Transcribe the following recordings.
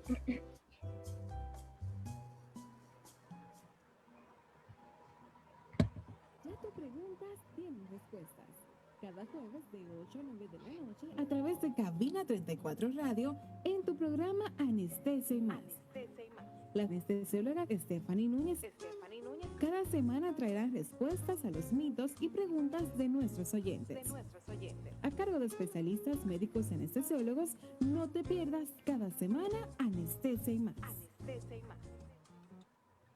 Ya tus preguntas tienen respuestas. Cada jueves de 8 a 9 de la noche a través de Cabina 34 Radio en tu programa Anestesia y más. La anestesióloga Stephanie Núñez cada semana traerá respuestas a los mitos y preguntas de nuestros oyentes. A cargo de especialistas médicos y anestesiólogos, no te pierdas cada semana Anestesia y más.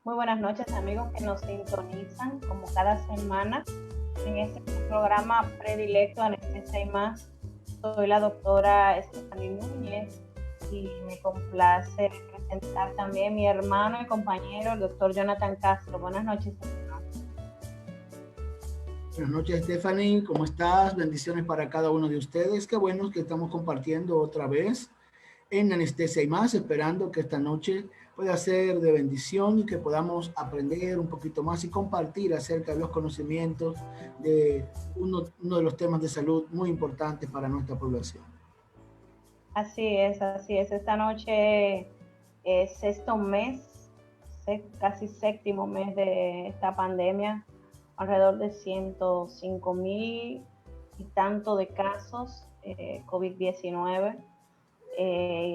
Muy buenas noches, amigos que nos sintonizan como cada semana en este programa predilecto Anestesia y más. Soy la doctora Stephanie Núñez y me complace presentar también a mi hermano y compañero, el doctor Jonathan Castro. Buenas noches, hermano. Buenas noches, Stephanie, ¿cómo estás? Bendiciones para cada uno de ustedes. Qué bueno que estamos compartiendo otra vez en Anestesia y más, esperando que esta noche pueda ser de bendición y que podamos aprender un poquito más y compartir acerca de los conocimientos de uno de los temas de salud muy importantes para nuestra población. Así es, así es. Esta noche es sexto mes, casi séptimo mes de esta pandemia, alrededor de 105,000 y tanto de casos COVID-19.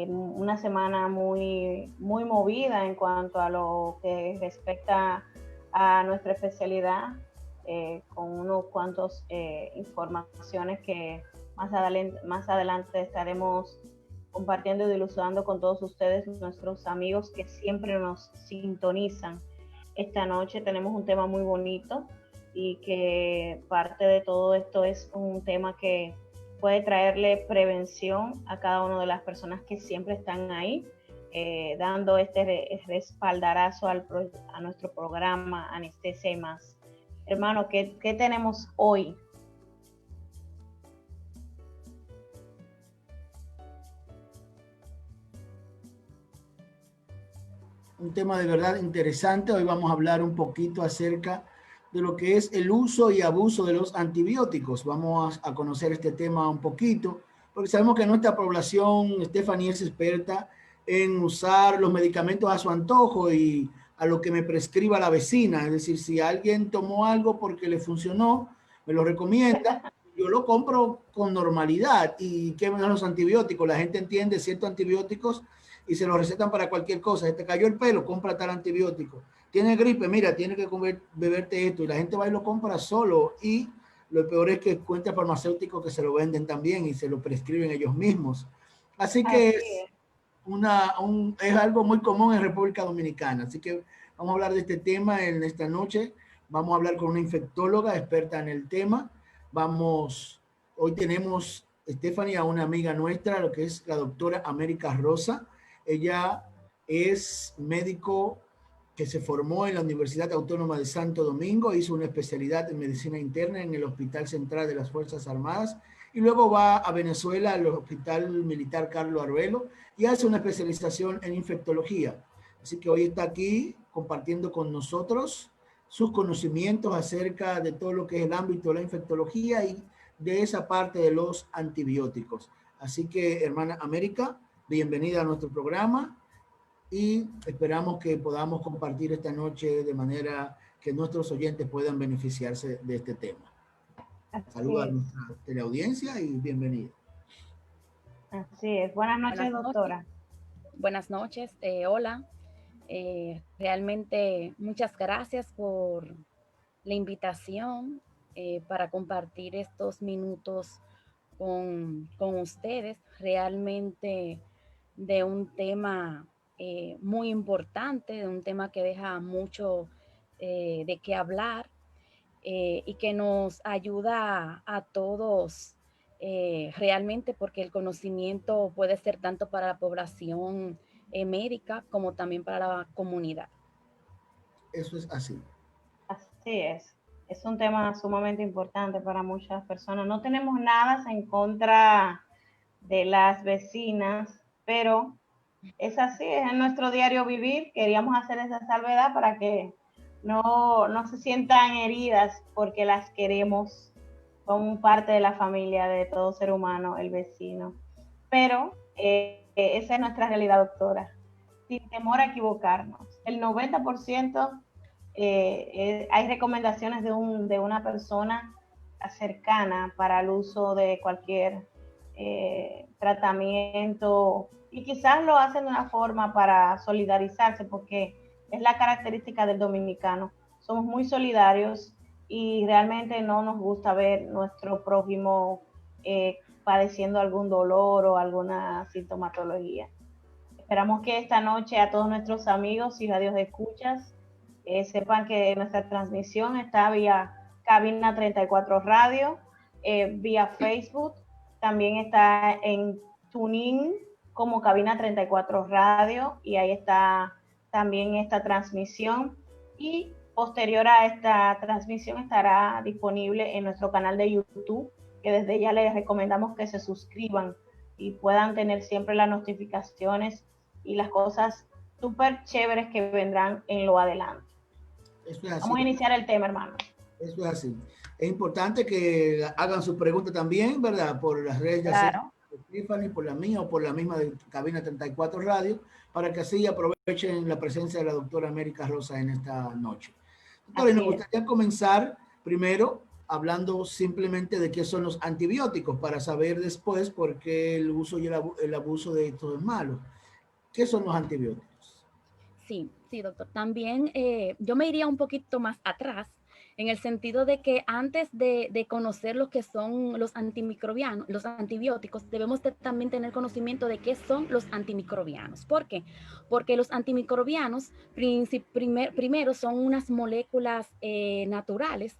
Una semana muy movida en cuanto a lo que respecta a nuestra especialidad, con unos cuantos informaciones que más adelante estaremos compartiendo y dilucidando con todos ustedes, nuestros amigos que siempre nos sintonizan. Esta noche tenemos un tema muy bonito y que parte de todo esto es un tema que puede traerle prevención a cada una de las personas que siempre están ahí, dando este respaldarazo a nuestro programa Anestesia y más. Hermano, ¿qué tenemos hoy? Un tema de verdad interesante. Hoy vamos a hablar un poquito acerca de lo que es el uso y abuso de los antibióticos. Vamos a conocer este tema un poquito, porque sabemos que nuestra población, Stephanie, es experta en usar los medicamentos a su antojo y a lo que me prescriba la vecina. Es decir, si alguien tomó algo porque le funcionó, me lo recomienda, yo lo compro con normalidad. ¿Y qué me dan los antibióticos? La gente entiende ciertos antibióticos y se lo recetan para cualquier cosa. Se te cayó el pelo, compra tal antibiótico. Tiene gripe, mira, tiene que beberte esto. Y la gente va y lo compra solo. Y lo peor es que encuentra farmacéuticos que se lo venden también y se lo prescriben ellos mismos. Así que es algo muy común en República Dominicana. Así que vamos a hablar de este tema en esta noche. Vamos a hablar con una infectóloga experta en el tema. Hoy tenemos, Stephanie, a una amiga nuestra, lo que es la doctora América Rosa. Ella es médico que se formó en la Universidad Autónoma de Santo Domingo, hizo una especialidad en medicina interna en el Hospital Central de las Fuerzas Armadas y luego va a Venezuela al Hospital Militar Carlos Arbelo y hace una especialización en infectología. Así que hoy está aquí compartiendo con nosotros sus conocimientos acerca de todo lo que es el ámbito de la infectología y de esa parte de los antibióticos. Así que, hermana América, bienvenida a nuestro programa y esperamos que podamos compartir esta noche de manera que nuestros oyentes puedan beneficiarse de este tema. Saludos a nuestra teleaudiencia y bienvenida. Así es. Buenas noches, doctora. Buenas noches, hola. Realmente muchas gracias por la invitación para compartir estos minutos con ustedes, realmente de un tema muy importante, de un tema que deja mucho de qué hablar y que nos ayuda a todos realmente, porque el conocimiento puede ser tanto para la población médica como también para la comunidad. Eso es así. Así es. Es un tema sumamente importante para muchas personas. No tenemos nada en contra de las vecinas, pero es así, es en nuestro diario vivir. Queríamos hacer esa salvedad para que no se sientan heridas porque las queremos como parte de la familia de todo ser humano, el vecino. Pero esa es nuestra realidad, doctora. sin temor a equivocarnos. El 90% hay recomendaciones de una persona cercana para el uso de cualquier tratamiento, y quizás lo hacen de una forma para solidarizarse, porque es la característica del dominicano. Somos muy solidarios y realmente no nos gusta ver nuestro prójimo padeciendo algún dolor o alguna sintomatología. Esperamos que esta noche a todos nuestros amigos y radios escuchas sepan que nuestra transmisión está vía Cabina 34 Radio, vía Facebook, también está en TuneIn como Cabina 34 Radio, y ahí está también esta transmisión, y posterior a esta transmisión estará disponible en nuestro canal de YouTube, que desde ya les recomendamos que se suscriban y puedan tener siempre las notificaciones y las cosas súper chéveres que vendrán en lo adelante. Eso es así. Vamos a iniciar el tema, hermano. Eso es así. Es importante que hagan sus preguntas también, ¿verdad? Por las redes, ya sea de Tiffany, por la mía o por la misma de Cabina 34 Radio, para que así aprovechen la presencia de la doctora América Rosa en esta noche. Doctora, nos gustaría comenzar primero hablando simplemente de qué son los antibióticos, para saber después por qué el uso y el abuso de estos es malo. ¿Qué son los antibióticos? Sí, sí, doctor. También yo me iría un poquito más atrás, en el sentido de que antes de conocer lo que son los antimicrobianos, los antibióticos, debemos también tener conocimiento de qué son los antimicrobianos. ¿Por qué? Porque los antimicrobianos primero son unas moléculas naturales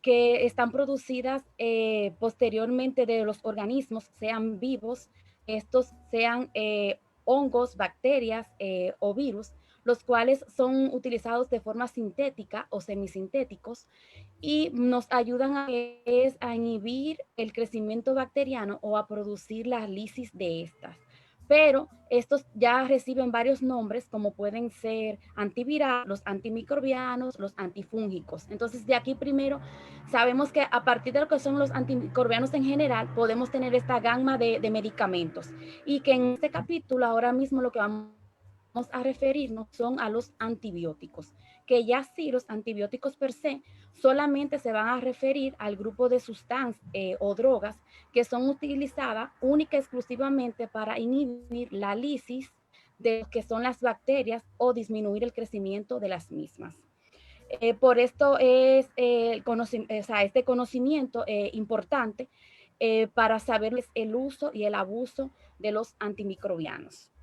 que están producidas posteriormente de los organismos, sean vivos, estos sean hongos, bacterias o virus, los cuales son utilizados de forma sintética o semisintéticos, y nos ayudan a inhibir el crecimiento bacteriano o a producir la lisis de estas. Pero estos ya reciben varios nombres, como pueden ser antivirales, los antimicrobianos, los antifúngicos. Entonces, de aquí primero sabemos que a partir de lo que son los antimicrobianos en general, podemos tener esta gama de medicamentos, y que en este capítulo ahora mismo lo que vamos a referirnos son a los antibióticos, que ya sí, los antibióticos per se solamente se van a referir al grupo de sustancias o drogas que son utilizadas única y exclusivamente para inhibir la lisis de lo que son las bacterias o disminuir el crecimiento de las mismas. Por esto es este conocimiento importante para saber el uso y el abuso de los antimicrobianos.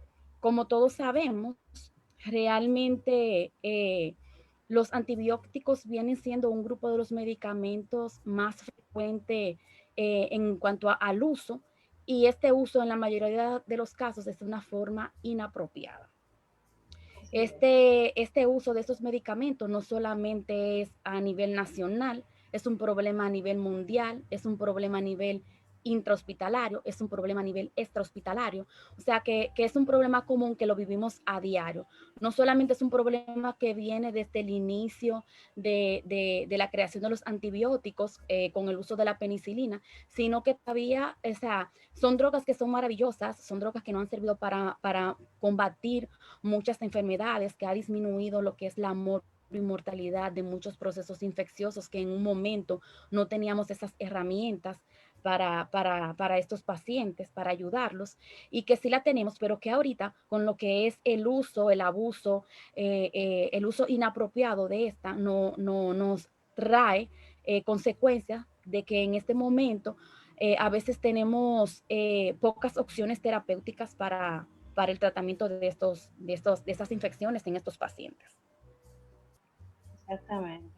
Como todos sabemos, realmente los antibióticos vienen siendo un grupo de los medicamentos más frecuente en cuanto al uso, y este uso en la mayoría de los casos es de una forma inapropiada. Este uso de estos medicamentos no solamente es a nivel nacional, es un problema a nivel mundial, es un problema a nivel intrahospitalario, es un problema a nivel extrahospitalario. O sea que es un problema común que lo vivimos a diario. No solamente es un problema que viene desde el inicio de la creación de los antibióticos con el uso de la penicilina, sino que todavía, o sea, son drogas que son maravillosas, son drogas que nos han servido para combatir muchas enfermedades, que ha disminuido lo que es la mortalidad de muchos procesos infecciosos que en un momento no teníamos esas herramientas para estos pacientes, para ayudarlos, y que sí la tenemos, pero que ahorita con lo que es el uso, el abuso, el uso inapropiado de esta, no nos trae consecuencias de que en este momento a veces tenemos pocas opciones terapéuticas para el tratamiento de estas infecciones en estos pacientes. Exactamente.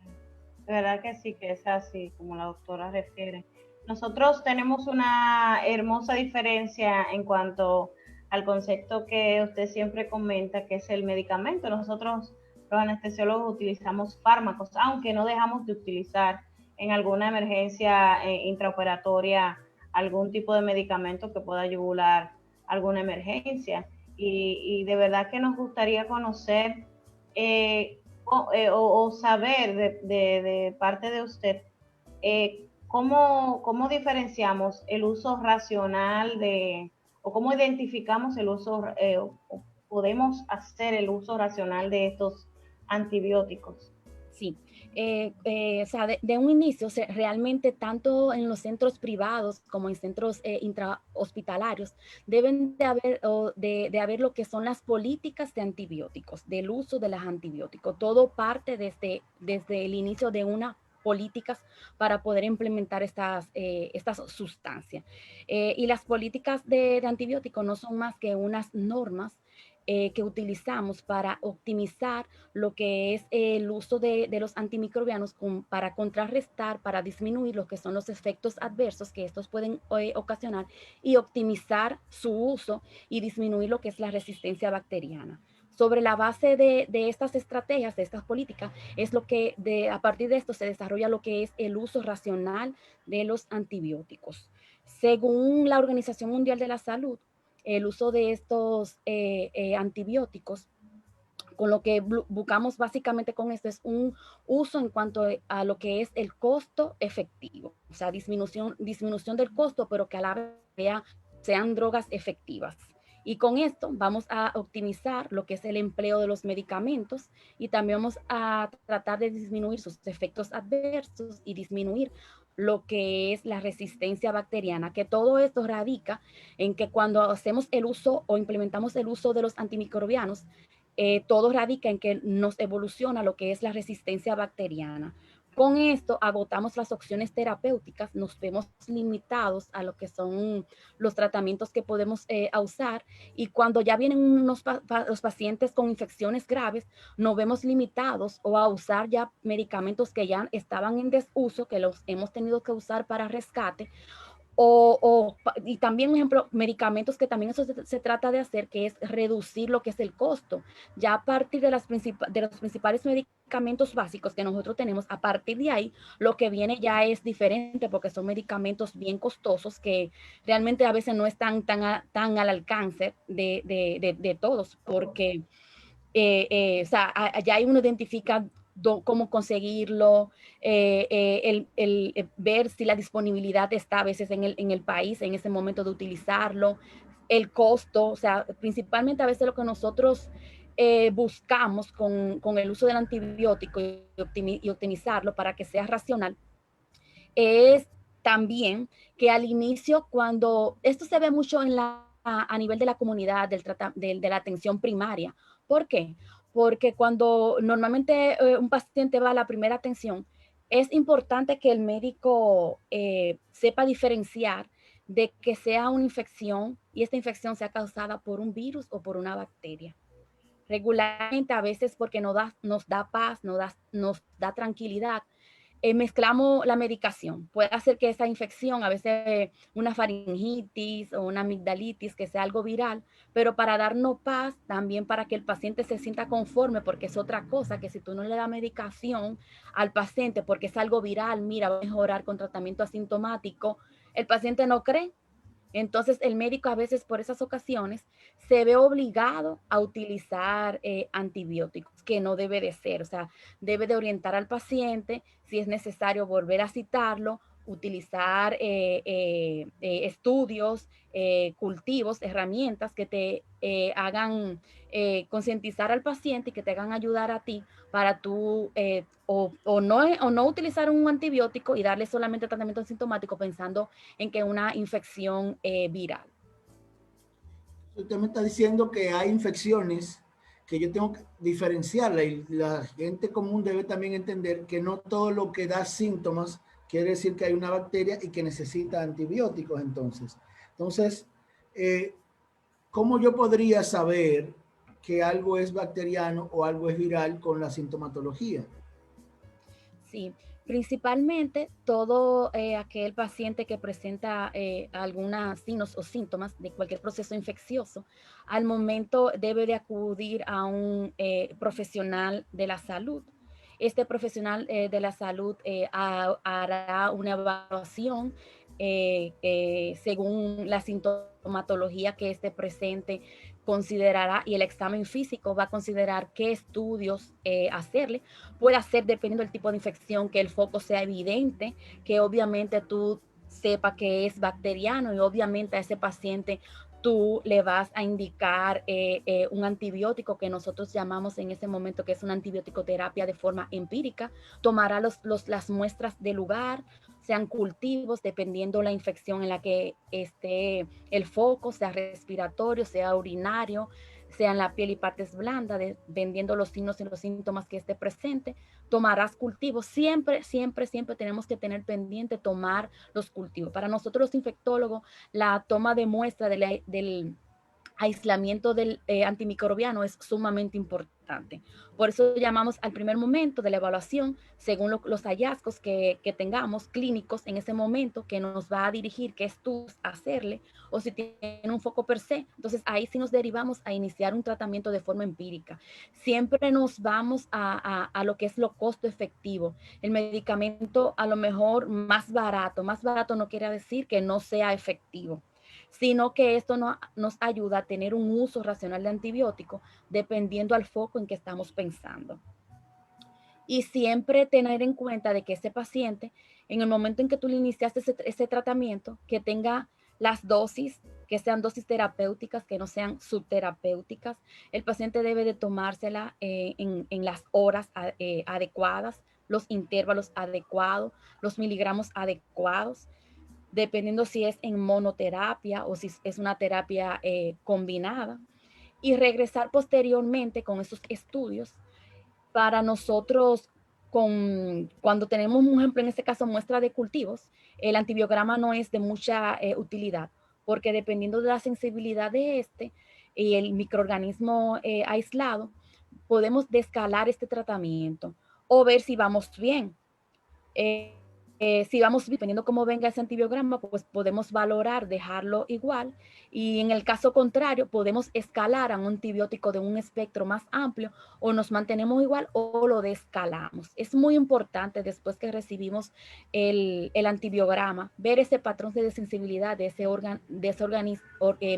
De verdad que sí, que es así, como la doctora refiere. Nosotros tenemos una hermosa diferencia en cuanto al concepto que usted siempre comenta, que es el medicamento. Nosotros, los anestesiólogos, utilizamos fármacos, aunque no dejamos de utilizar en alguna emergencia intraoperatoria algún tipo de medicamento que pueda yugular alguna emergencia. Y de verdad que nos gustaría conocer o saber de parte de usted ¿cómo diferenciamos el uso racional o cómo identificamos el uso podemos hacer el uso racional de estos antibióticos? Sí, o sea, de un inicio, realmente tanto en los centros privados como en centros intrahospitalarios deben de haber lo que son las políticas de antibióticos, del uso de los antibióticos. Todo parte desde el inicio de unas políticas para poder implementar estas sustancias. Y las políticas de antibióticos no son más que unas normas que utilizamos para optimizar lo que es el uso de los antimicrobianos para contrarrestar, para disminuir lo que son los efectos adversos que estos pueden ocasionar y optimizar su uso y disminuir lo que es la resistencia bacteriana. Sobre la base de estas estrategias, de estas políticas, es lo que a partir de esto se desarrolla lo que es el uso racional de los antibióticos. Según la Organización Mundial de la Salud, el uso de estos antibióticos, con lo que buscamos básicamente con esto es un uso en cuanto a lo que es el costo efectivo, o sea, disminución del costo, pero que a la vez sean drogas efectivas. Y con esto vamos a optimizar lo que es el empleo de los medicamentos y también vamos a tratar de disminuir sus efectos adversos y disminuir lo que es la resistencia bacteriana, que todo esto radica en que cuando hacemos el uso o implementamos el uso de los antimicrobianos, todo radica en que nos evoluciona lo que es la resistencia bacteriana. Con esto agotamos las opciones terapéuticas, nos vemos limitados a lo que son los tratamientos que podemos usar, y cuando ya vienen los pacientes con infecciones graves, nos vemos limitados o a usar ya medicamentos que ya estaban en desuso, que los hemos tenido que usar para rescate, y también, por ejemplo, medicamentos que también eso se trata de hacer, que es reducir lo que es el costo. Ya a partir de los principales medicamentos básicos que nosotros tenemos, a partir de ahí, lo que viene ya es diferente, porque son medicamentos bien costosos que realmente a veces no están tan al alcance de todos, porque o sea, ya uno identifica cómo conseguirlo, ver si la disponibilidad está a veces en el país en ese momento de utilizarlo, el costo, o sea, principalmente a veces lo que nosotros buscamos con el uso del antibiótico y optimizarlo para que sea racional, es también que al inicio, cuando esto se ve mucho a nivel de la comunidad, de la atención primaria. ¿Por qué? Porque cuando normalmente un paciente va a la primera atención, es importante que el médico sepa diferenciar de que sea una infección y esta infección sea causada por un virus o por una bacteria. Regularmente, a veces porque nos da paz, nos da tranquilidad, mezclamos la medicación. Puede hacer que esa infección, a veces una faringitis o una amigdalitis, que sea algo viral, pero para darnos paz, también para que el paciente se sienta conforme, porque es otra cosa, que si tú no le das medicación al paciente porque es algo viral, mira, va a mejorar con tratamiento asintomático, el paciente no cree. Entonces, el médico a veces por esas ocasiones se ve obligado a utilizar antibióticos, que no debe de ser. O sea, debe de orientar al paciente, si es necesario volver a citarlo, utilizar estudios, cultivos, herramientas que te hagan concientizar al paciente y que te hagan ayudar a ti para tú o no utilizar un antibiótico y darle solamente tratamiento asintomático pensando en que es una infección viral. Usted me está diciendo que hay infecciones que yo tengo que diferenciarla, y la gente común debe también entender que no todo lo que da síntomas quiere decir que hay una bacteria y que necesita antibióticos. Entonces, ¿cómo yo podría saber que algo es bacteriano o algo es viral con la sintomatología? Sí, principalmente todo aquel paciente que presenta algunos signos o síntomas de cualquier proceso infeccioso, al momento debe de acudir a un profesional de la salud. Este profesional de la salud hará una evaluación según la sintomatología que esté presente, considerará, y el examen físico va a considerar qué estudios hacerle. Puede ser, dependiendo del tipo de infección, que el foco sea evidente, que obviamente tú sepa que es bacteriano y obviamente a ese paciente tú le vas a indicar un antibiótico que nosotros llamamos en ese momento que es una antibiótico terapia de forma empírica. Tomará las muestras del lugar, sean cultivos, dependiendo la infección en la que esté el foco, sea respiratorio, sea urinario, sea en la piel y partes blandas, dependiendo los signos y los síntomas que esté presente. Tomarás cultivos. Siempre, siempre, siempre tenemos que tener pendiente tomar los cultivos. Para nosotros los infectólogos, la toma de muestra del aislamiento del antimicrobiano es sumamente importante. Por eso llamamos al primer momento de la evaluación, según los hallazgos que tengamos clínicos en ese momento, que nos va a dirigir qué estudios hacerle, o si tiene un foco per se. Entonces ahí sí nos derivamos a iniciar un tratamiento de forma empírica. Siempre nos vamos a lo que es lo costo efectivo. El medicamento a lo mejor más barato no quiere decir que no sea efectivo, sino que esto nos ayuda a tener un uso racional de antibióticos dependiendo al foco en que estamos pensando. Y siempre tener en cuenta de que ese paciente, en el momento en que tú le iniciaste ese tratamiento, que tenga las dosis, que sean dosis terapéuticas, que no sean subterapéuticas. El paciente debe de tomársela en las horas adecuadas, los intervalos adecuados, los miligramos adecuados, dependiendo si es en monoterapia o si es una terapia combinada, y regresar posteriormente con esos estudios para nosotros, cuando tenemos, un ejemplo, en este caso, muestra de cultivos, el antibiograma no es de mucha utilidad, porque dependiendo de la sensibilidad de y el microorganismo aislado, podemos descalar este tratamiento o ver si vamos bien. Si vamos, dependiendo cómo venga ese antibiograma, pues podemos valorar dejarlo igual, y en el caso contrario podemos escalar a un antibiótico de un espectro más amplio, o nos mantenemos igual o lo descalamos. Es muy importante, después que recibimos el antibiograma, ver ese patrón de sensibilidad de ese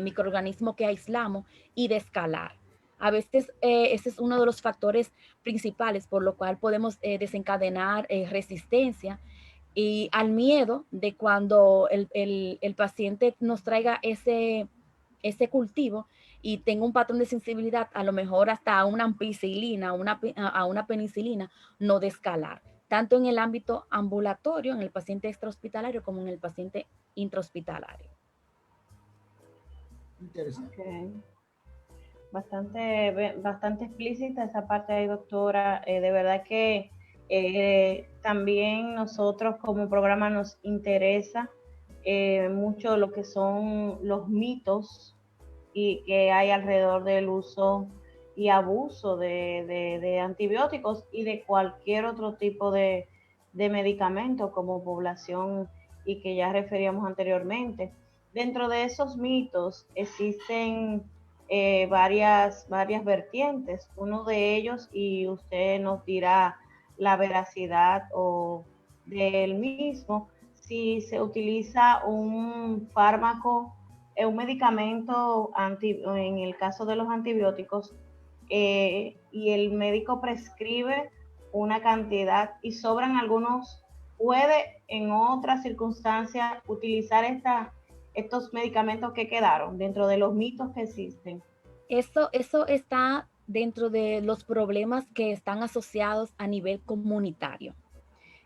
microorganismo que aislamos y descalar. A veces ese es uno de los factores principales por lo cual podemos desencadenar resistencia y al miedo de cuando el paciente nos traiga ese cultivo y tenga un patrón de sensibilidad, a lo mejor hasta a una ampicilina, a una penicilina, no descalar, tanto en el ámbito ambulatorio, en el paciente extrahospitalario, como en el paciente intrahospitalario. Interesante. Okay. Bastante explícita esa parte ahí, doctora. De verdad que también nosotros como programa nos interesa mucho lo que son los mitos y que hay alrededor del uso y abuso de antibióticos y de cualquier otro tipo de medicamento como población, y que ya referíamos anteriormente. Dentro de esos mitos existen varias vertientes. Uno de ellos, y usted nos dirá la veracidad o del mismo, si se utiliza un fármaco, un medicamento en el caso de los antibióticos, y el médico prescribe una cantidad y sobran algunos, puede en otras circunstancias utilizar estos medicamentos que quedaron dentro de los mitos que existen. Eso está dentro de los problemas que están asociados a nivel comunitario,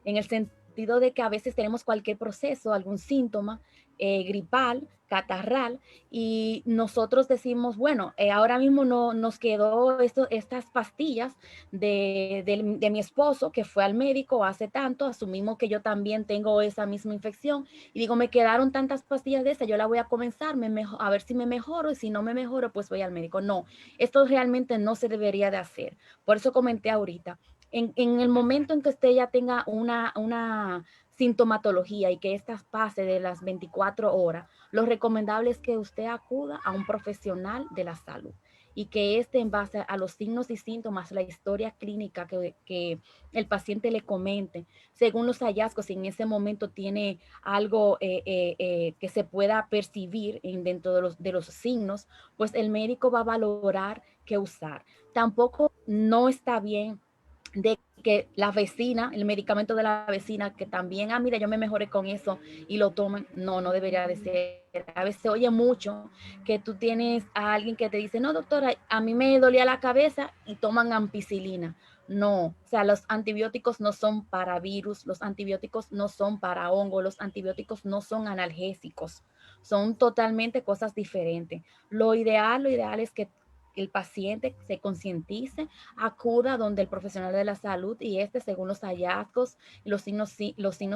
en el sentido de que a veces tenemos cualquier proceso, algún síntoma gripal, catarral, y nosotros decimos, bueno, ahora mismo no nos quedó estas pastillas de mi esposo que fue al médico hace tanto, asumimos que yo también tengo esa misma infección, y digo, me quedaron tantas pastillas de esas, yo la voy a comenzar, a ver si me mejoro, y si no me mejoro, pues voy al médico. No, esto realmente no se debería de hacer. Por eso comenté ahorita, en el momento en que usted ya tenga una sintomatología y que esta pase de las 24 horas, lo recomendable es que usted acuda a un profesional de la salud, y que en base a los signos y síntomas, la historia clínica que el paciente le comente, según los hallazgos, si en ese momento tiene algo que se pueda percibir dentro de los signos, pues el médico va a valorar qué usar. Tampoco no está bien de que la vecina, el medicamento de la vecina, que también, mira, yo me mejoré con eso y lo toman. No, no debería de ser. A veces se oye mucho que tú tienes a alguien que te dice, no, doctora, a mí me dolía la cabeza y toman ampicilina. No, o sea, los antibióticos no son para virus, los antibióticos no son para hongo, los antibióticos no son analgésicos, son totalmente cosas diferentes. Lo ideal es que el paciente se concientice, acuda donde el profesional de la salud y según los hallazgos, los signos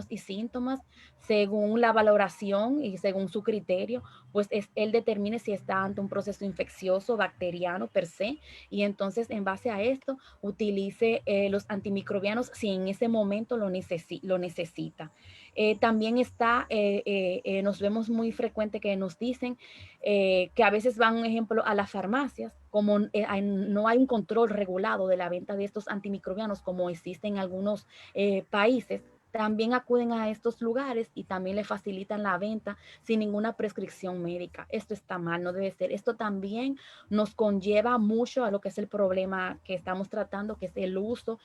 y síntomas, según la valoración y según su criterio, pues él determine si está ante un proceso infeccioso, bacteriano per se, y entonces en base a esto utilice los antimicrobianos si en ese momento lo necesita. También nos vemos muy frecuente que nos dicen que a veces van, un ejemplo, a las farmacias, como no hay un control regulado de la venta de estos antimicrobianos como existe en algunos países, también acuden a estos lugares y también le facilitan la venta sin ninguna prescripción médica. Esto está mal, no debe ser. Esto también nos conlleva mucho a lo que es el problema que estamos tratando, que es el uso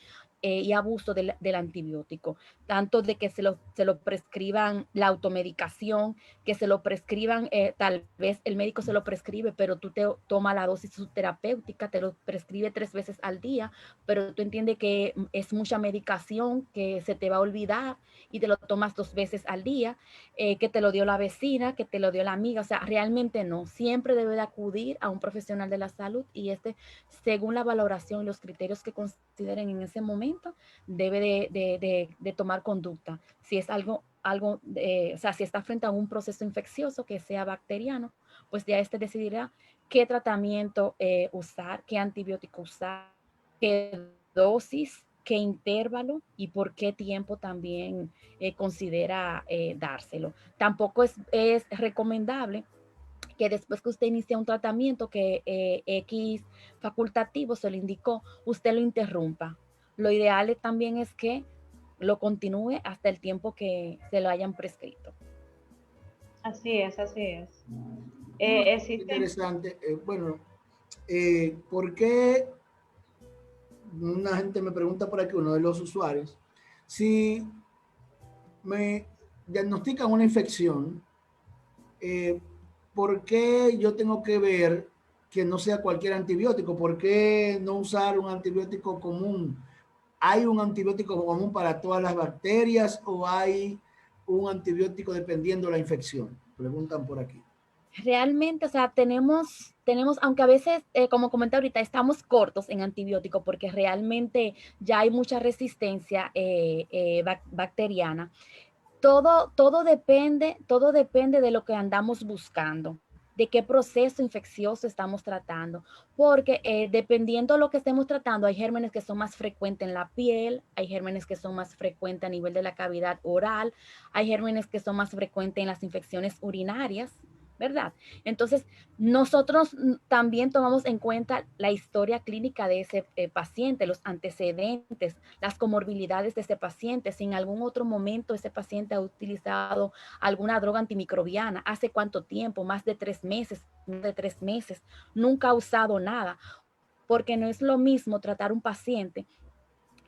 y abuso del antibiótico, tanto de que se lo prescriban la automedicación, que se lo prescriban, tal vez el médico se lo prescribe, pero tú te tomas la dosis terapéutica, te lo prescribe 3 veces al día, pero tú entiendes que es mucha medicación, que se te va a olvidar y te lo tomas 2 veces al día, que te lo dio la vecina, que te lo dio la amiga. O sea, realmente no. Siempre debe de acudir a un profesional de la salud y según la valoración y los criterios que consideren en ese momento, debe de tomar conducta. Si es algo, o sea, si está frente a un proceso infeccioso que sea bacteriano, pues ya decidirá qué tratamiento usar, qué antibiótico usar, qué dosis, qué intervalo y por qué tiempo también considera dárselo. Tampoco es recomendable que después que usted inicia un tratamiento que X facultativo se le indicó, usted lo interrumpa. Lo ideal también es que lo continúe hasta el tiempo que se lo hayan prescrito. Así es, así es. No, Existen, interesante. Bueno, ¿por qué una gente me pregunta por aquí, uno de los usuarios, si me diagnostican una infección, eh, ¿por qué yo tengo que ver que no sea cualquier antibiótico? ¿Por qué no usar un antibiótico común? ¿Hay un antibiótico común para todas las bacterias o hay un antibiótico dependiendo de la infección? Preguntan por aquí. Realmente, o sea, aunque a veces, como comenté ahorita, estamos cortos en antibiótico porque realmente ya hay mucha resistencia bacteriana. Todo depende de lo que andamos buscando, de qué proceso infeccioso estamos tratando, porque dependiendo de lo que estemos tratando, hay gérmenes que son más frecuentes en la piel, hay gérmenes que son más frecuentes a nivel de la cavidad oral, hay gérmenes que son más frecuentes en las infecciones urinarias, ¿verdad? Entonces, nosotros también tomamos en cuenta la historia clínica de ese paciente, los antecedentes, las comorbilidades de ese paciente, si en algún otro momento ese paciente ha utilizado alguna droga antimicrobiana, hace cuánto tiempo, más de 3 meses, nunca ha usado nada, porque no es lo mismo tratar un paciente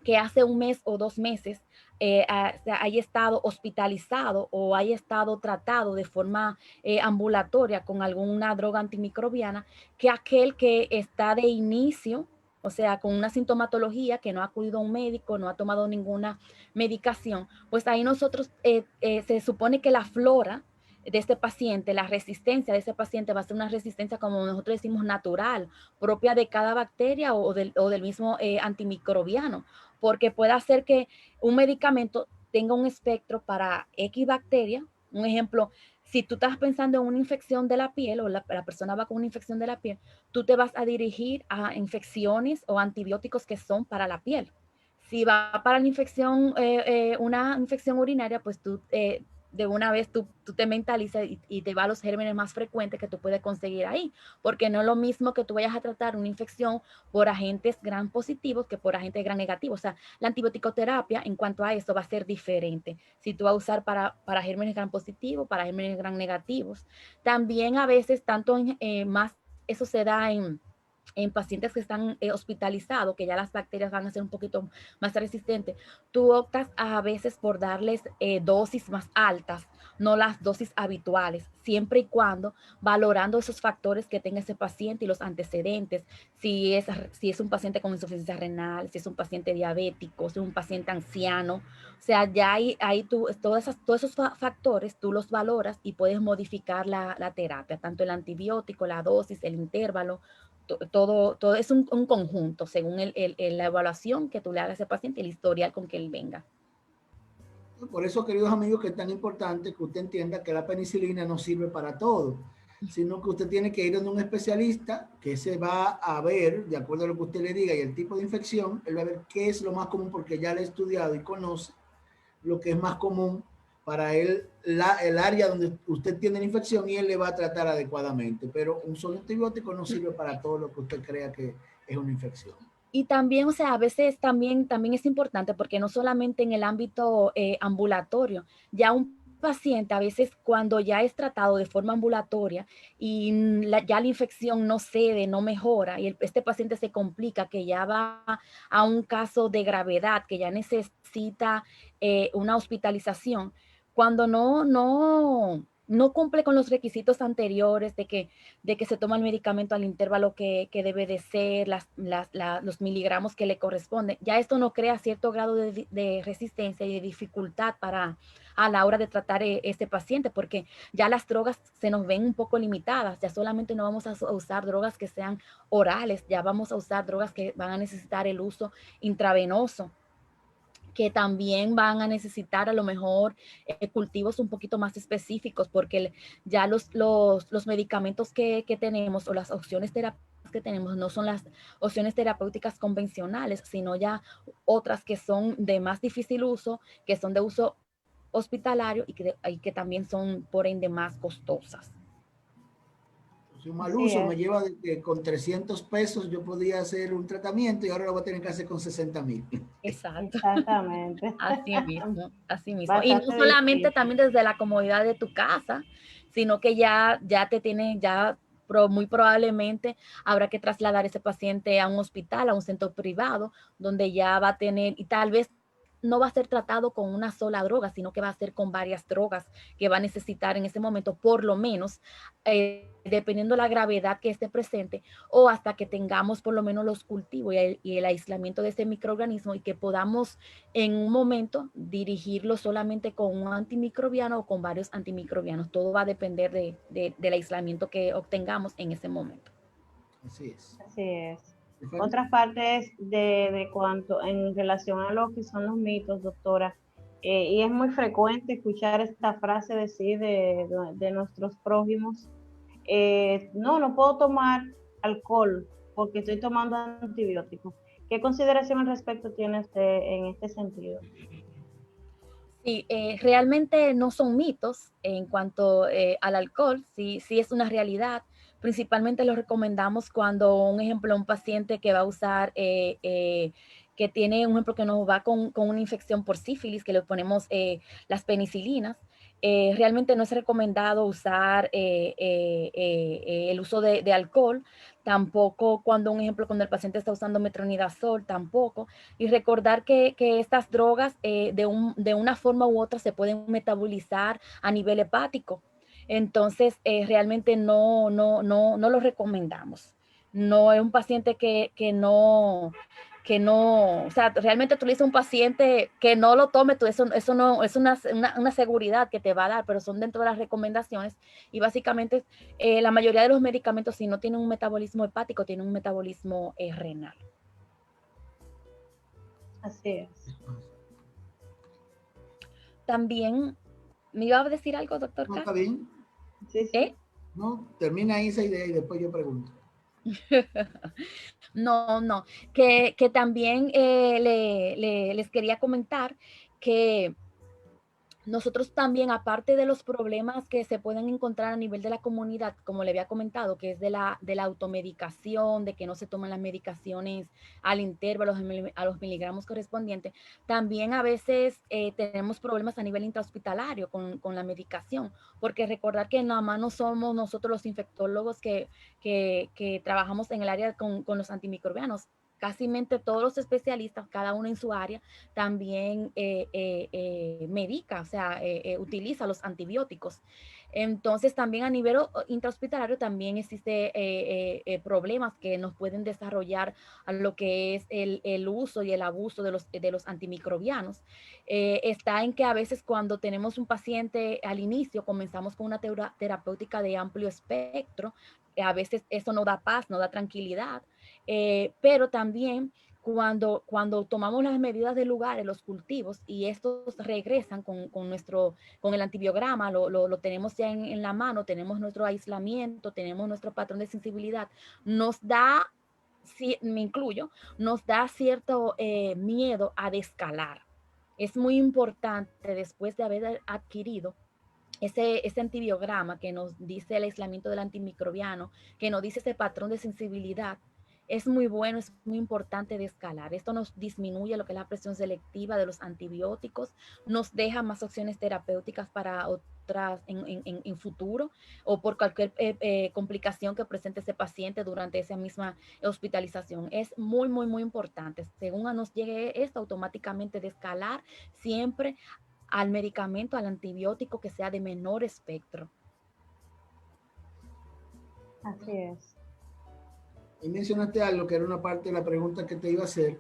que hace 1 mes o 2 meses haya estado hospitalizado o haya estado tratado de forma ambulatoria con alguna droga antimicrobiana, que aquel que está de inicio, o sea, con una sintomatología, que no ha acudido a un médico, no ha tomado ninguna medicación, pues ahí nosotros se supone que la flora de este paciente, la resistencia de ese paciente va a ser una resistencia, como nosotros decimos, natural, propia de cada bacteria o del mismo antimicrobiano, porque puede hacer que un medicamento tenga un espectro para X bacteria. Un ejemplo, si tú estás pensando en una infección de la piel o la persona va con una infección de la piel, tú te vas a dirigir a infecciones o antibióticos que son para la piel. Si va para la infección, una infección urinaria, pues tú de una vez tú te mentalizas y te va a los gérmenes más frecuentes que tú puedes conseguir ahí, porque no es lo mismo que tú vayas a tratar una infección por agentes gram positivos que por agentes gram negativos. O sea, la antibioticoterapia en cuanto a eso va a ser diferente. Si tú vas a usar para gérmenes gram positivos, para gérmenes gram negativos. También a veces, tanto más, eso se da en pacientes que están hospitalizados, que ya las bacterias van a ser un poquito más resistentes, tú optas a veces por darles dosis más altas, no las dosis habituales, siempre y cuando valorando esos factores que tenga ese paciente y los antecedentes, si es un paciente con insuficiencia renal, si es un paciente diabético, si es un paciente anciano, o sea, ya ahí tú, todos esos factores tú los valoras y puedes modificar la terapia, tanto el antibiótico, la dosis, el intervalo, todo es un conjunto según la evaluación que tú le hagas a ese paciente y el historial con que él venga. Por eso, queridos amigos, que es tan importante que usted entienda que la penicilina no sirve para todo, sino que usted tiene que ir a un especialista que se va a ver, de acuerdo a lo que usted le diga y el tipo de infección, él va a ver qué es lo más común porque ya le ha estudiado y conoce lo que es más común para él, el área donde usted tiene la infección, y él le va a tratar adecuadamente. Pero un solo antibiótico no sirve para todo lo que usted crea que es una infección. Y también, o sea, a veces también es importante porque no solamente en el ámbito ambulatorio, ya un paciente a veces cuando ya es tratado de forma ambulatoria y ya la infección no cede, no mejora y este paciente se complica, que ya va a un caso de gravedad, que ya necesita una hospitalización, cuando no cumple con los requisitos anteriores de que se toma el medicamento al intervalo que debe de ser, los miligramos que le corresponden. Ya esto no crea cierto grado de resistencia y de dificultad a la hora de tratar este paciente, porque ya las drogas se nos ven un poco limitadas. Ya solamente no vamos a usar drogas que sean orales, ya vamos a usar drogas que van a necesitar el uso intravenoso, que también van a necesitar a lo mejor cultivos un poquito más específicos, porque ya los medicamentos que tenemos o las opciones terapéuticas que tenemos no son las opciones terapéuticas convencionales, sino ya otras que son de más difícil uso, que son de uso hospitalario y que también son por ende más costosas. Si un mal Así uso me es. lleva con 300 pesos, yo podría hacer un tratamiento y ahora lo voy a tener que hacer con 60,000. Exacto. Exactamente. Así mismo, así mismo. Y no Bastante solamente difícil. también desde la comodidad de tu casa, sino que ya te tiene, muy probablemente habrá que trasladar ese paciente a un hospital, a un centro privado, donde ya va a tener, y tal vez no va a ser tratado con una sola droga, sino que va a ser con varias drogas que va a necesitar en ese momento, por lo menos, dependiendo la gravedad que esté presente, o hasta que tengamos por lo menos los cultivos y el aislamiento de ese microorganismo y que podamos en un momento dirigirlo solamente con un antimicrobiano o con varios antimicrobianos. Todo va a depender del aislamiento que obtengamos en ese momento. Así es. Así es. Perfecto. Otras partes de cuanto en relación a lo que son los mitos, doctora, y es muy frecuente escuchar esta frase decir de nuestros prójimos, no puedo tomar alcohol porque estoy tomando antibióticos. ¿Qué consideración al respecto tiene usted en este sentido? Sí, realmente no son mitos en cuanto al alcohol, sí es una realidad. Principalmente lo recomendamos cuando, un ejemplo, un paciente que va a usar, que tiene un ejemplo que nos va con una infección por sífilis, que le ponemos las penicilinas. Realmente no es recomendado usar el uso de alcohol, tampoco cuando, un ejemplo, cuando el paciente está usando metronidazol, tampoco. Y recordar que estas drogas de una forma u otra se pueden metabolizar a nivel hepático. Entonces, realmente no lo recomendamos. No es un paciente que no, o sea, realmente tú le dices a un paciente que no lo tome, eso no es una seguridad que te va a dar, pero son dentro de las recomendaciones. Y básicamente la mayoría de los medicamentos, si no tienen un metabolismo hepático, tienen un metabolismo renal. Así es. También, ¿me iba a decir algo, doctor ¿No Carlos? está bien? Sí, sí. No, termina ahí esa idea y después yo pregunto. No, que también les quería comentar que nosotros también, aparte de los problemas que se pueden encontrar a nivel de la comunidad, como le había comentado, que es de la automedicación, de que no se toman las medicaciones al intervalo, a los miligramos correspondientes, también a veces tenemos problemas a nivel intrahospitalario con la medicación, porque recordar que nada más no somos nosotros los infectólogos que trabajamos en el área con los antimicrobianos. Casi todos los especialistas, cada uno en su área, también medica, o sea, utiliza los antibióticos. Entonces, también a nivel intrahospitalario también existe problemas que nos pueden desarrollar a lo que es el uso y el abuso de los antimicrobianos. Está en que a veces cuando tenemos un paciente al inicio, comenzamos con una terapéutica de amplio espectro, a veces eso no da paz, no da tranquilidad, pero también cuando tomamos las medidas del lugar en los cultivos y estos regresan con el antibiograma, lo tenemos ya en la mano, tenemos nuestro aislamiento, tenemos nuestro patrón de sensibilidad, nos da, si, me incluyo, nos da cierto miedo a descalar. Es muy importante después de haber adquirido ese antibiograma que nos dice el aislamiento del antimicrobiano, que nos dice ese patrón de sensibilidad, es muy bueno, es muy importante de escalar. Esto nos disminuye lo que es la presión selectiva de los antibióticos, nos deja más opciones terapéuticas para otras en futuro o por cualquier complicación que presente ese paciente durante esa misma hospitalización. Es muy, muy, muy importante. Según nos llegue esto, automáticamente de escalar siempre al medicamento, al antibiótico que sea de menor espectro. Así es. Y mencionaste algo que era una parte de la pregunta que te iba a hacer,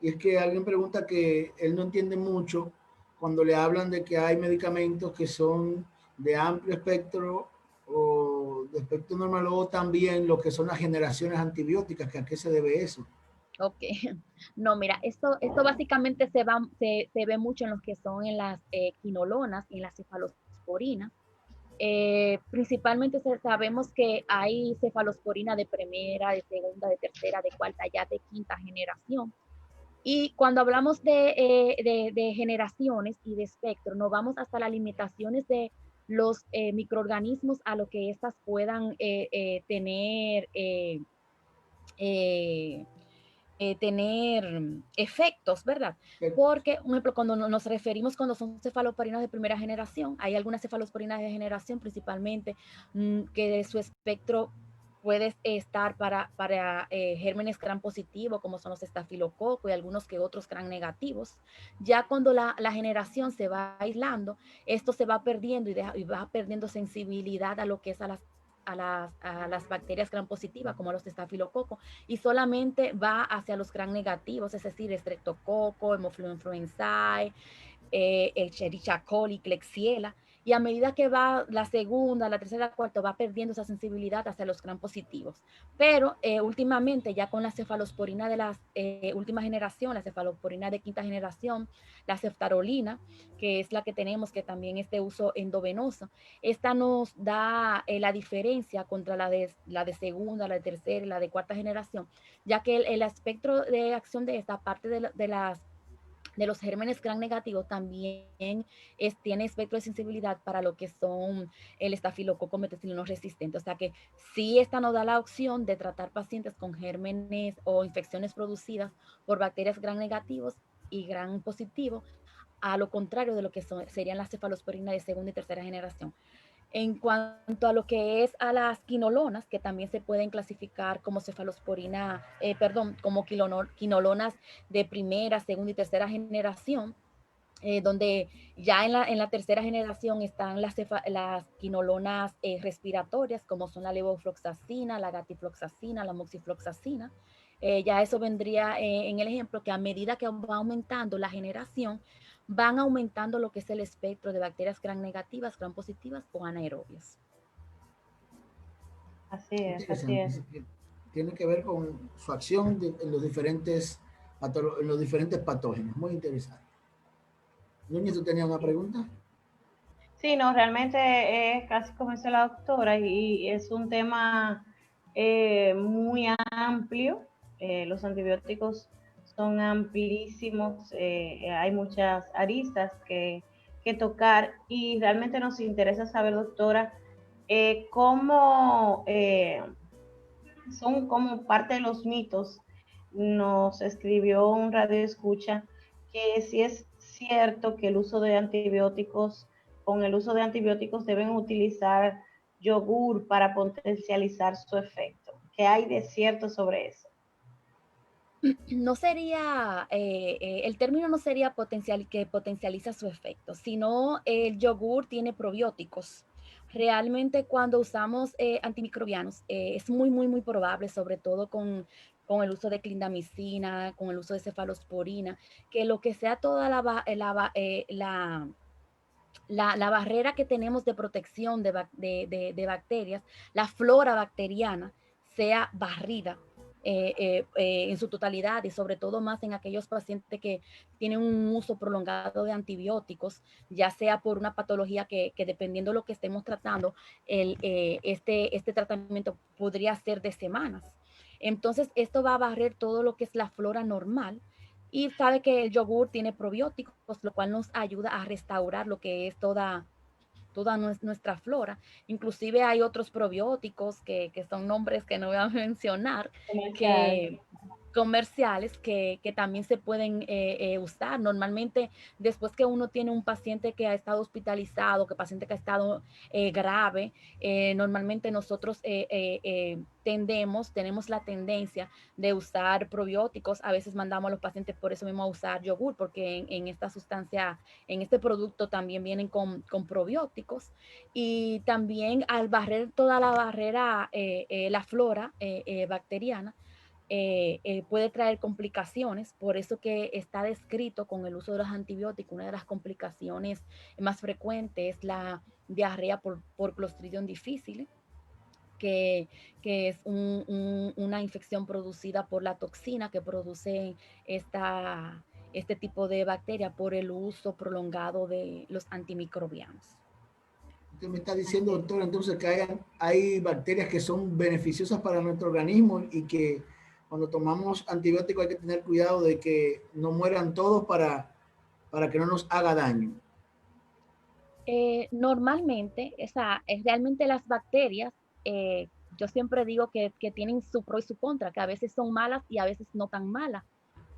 y es que alguien pregunta que él no entiende mucho cuando le hablan de que hay medicamentos que son de amplio espectro o de espectro normal, o también lo que son las generaciones antibióticas, que a qué se debe eso. Ok, no, mira, esto básicamente se ve mucho en los que son en las quinolonas y en las cefalosporinas. Principalmente sabemos que hay cefalosporina de primera, de segunda, de tercera, de cuarta, ya de quinta generación. Y cuando hablamos de generaciones y de espectro, nos vamos hasta las limitaciones de los microorganismos a lo que éstas puedan tener eh, efectos, ¿verdad? Porque, por ejemplo, cuando nos referimos cuando son cefalosporinas de primera generación, hay algunas cefalosporinas de generación principalmente que su espectro puede estar para gérmenes gram positivo, como son los estafilococos y algunos que otros gram negativos. Ya cuando la generación se va aislando, esto se va perdiendo y va perdiendo sensibilidad a lo que es a las bacterias gram positivas, como los estafilococos, y solamente va hacia los gram negativos, es decir, Streptococcus, Haemophilus influenzae, Escherichia coli, Klebsiella, y a medida que va la segunda, la tercera, la cuarta, va perdiendo esa sensibilidad hacia los gram positivos. Pero últimamente, ya con la cefalosporina de la última generación, la cefalosporina de quinta generación, la ceftarolina, que es la que tenemos, que también es de uso endovenoso, esta nos da la diferencia contra la de segunda, la de tercera y la de cuarta generación, ya que el espectro de acción de esta parte de los gérmenes gram negativos también tiene espectro de sensibilidad para lo que son el estafilococo meticilino resistente. O sea que sí, esta nos da la opción de tratar pacientes con gérmenes o infecciones producidas por bacterias gram negativos y gram positivo, a lo contrario de lo que serían las cefalosporinas de segunda y tercera generación. En cuanto a lo que es a las quinolonas, que también se pueden clasificar como cefalosporina, como quinolonas de primera, segunda y tercera generación, donde ya en la tercera generación están las quinolonas respiratorias, como son la levofloxacina, la gatifloxacina, la moxifloxacina. Ya eso vendría en el ejemplo que a medida que va aumentando la generación, van aumentando lo que es el espectro de bacterias gram negativas, gram positivas o anaerobias. Así es, así Interesante. es. Tiene que ver con su acción en los diferentes patógenos. Muy interesante. Núñez, ¿tú tenías una pregunta? Sí, no, realmente es casi como dice la doctora y es un tema muy amplio. Los antibióticos son amplísimos, hay muchas aristas que que tocar y realmente nos interesa saber, doctora, cómo son como parte de los mitos. Nos escribió un radio escucha que si es cierto que el uso de antibióticos, con el uso de antibióticos deben utilizar yogur para potencializar su efecto. ¿Qué hay de cierto sobre eso? No sería, el término no sería que potencializa su efecto, sino el yogur tiene probióticos. Realmente cuando usamos antimicrobianos, es muy probable, sobre todo con el uso de clindamicina, con el uso de cefalosporina, que lo que sea toda la barrera que tenemos de protección de bacterias, la flora bacteriana, sea barrida en su totalidad y sobre todo más en aquellos pacientes que tienen un uso prolongado de antibióticos, ya sea por una patología que dependiendo de lo que estemos tratando, este tratamiento podría ser de semanas. Entonces, esto va a barrer todo lo que es la flora normal y sabe que el yogur tiene probióticos, lo cual nos ayuda a restaurar lo que es toda nuestra flora. Inclusive hay otros probióticos que son nombres que no voy a mencionar, Comercial. que comerciales que también se pueden usar. Normalmente, después que uno tiene un paciente que ha estado hospitalizado, que paciente que ha estado grave, normalmente nosotros tenemos la tendencia de usar probióticos. A veces mandamos a los pacientes por eso mismo a usar yogur, porque en esta sustancia, en este producto también vienen con probióticos. Y también al barrer toda la barrera, la flora bacteriana, puede traer complicaciones, por eso que está descrito con el uso de los antibióticos, una de las complicaciones más frecuentes es la diarrea por Clostridium difficile, que, que es una infección producida por la toxina que produce este tipo de bacteria por el uso prolongado de los antimicrobianos. Usted me está diciendo, doctor, entonces que hay bacterias que son beneficiosas para nuestro organismo y que cuando tomamos antibióticos hay que tener cuidado de que no mueran todos para que no nos haga daño. Normalmente, realmente las bacterias, yo siempre digo que tienen su pro y su contra, que a veces son malas y a veces no tan malas,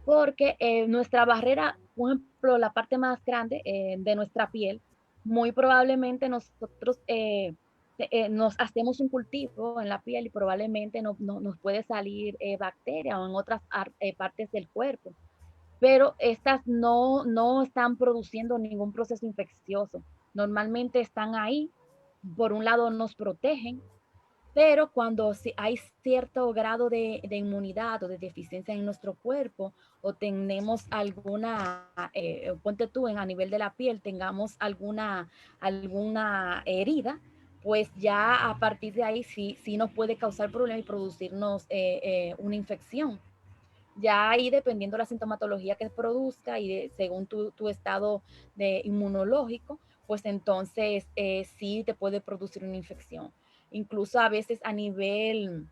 porque nuestra barrera, por ejemplo, la parte más grande de nuestra piel, muy probablemente nosotros nos hacemos un cultivo en la piel y probablemente nos puede salir bacteria o en otras partes del cuerpo, pero estas no están produciendo ningún proceso infeccioso. Normalmente están ahí, por un lado nos protegen, pero cuando hay cierto grado de inmunidad o de deficiencia en nuestro cuerpo o tenemos alguna, ponte tú a nivel de la piel, tengamos alguna herida, pues ya a partir de ahí sí nos puede causar problemas y producirnos una infección. Ya ahí dependiendo de la sintomatología que produzca y según tu estado inmunológico, pues entonces sí te puede producir una infección. Incluso a veces a nivel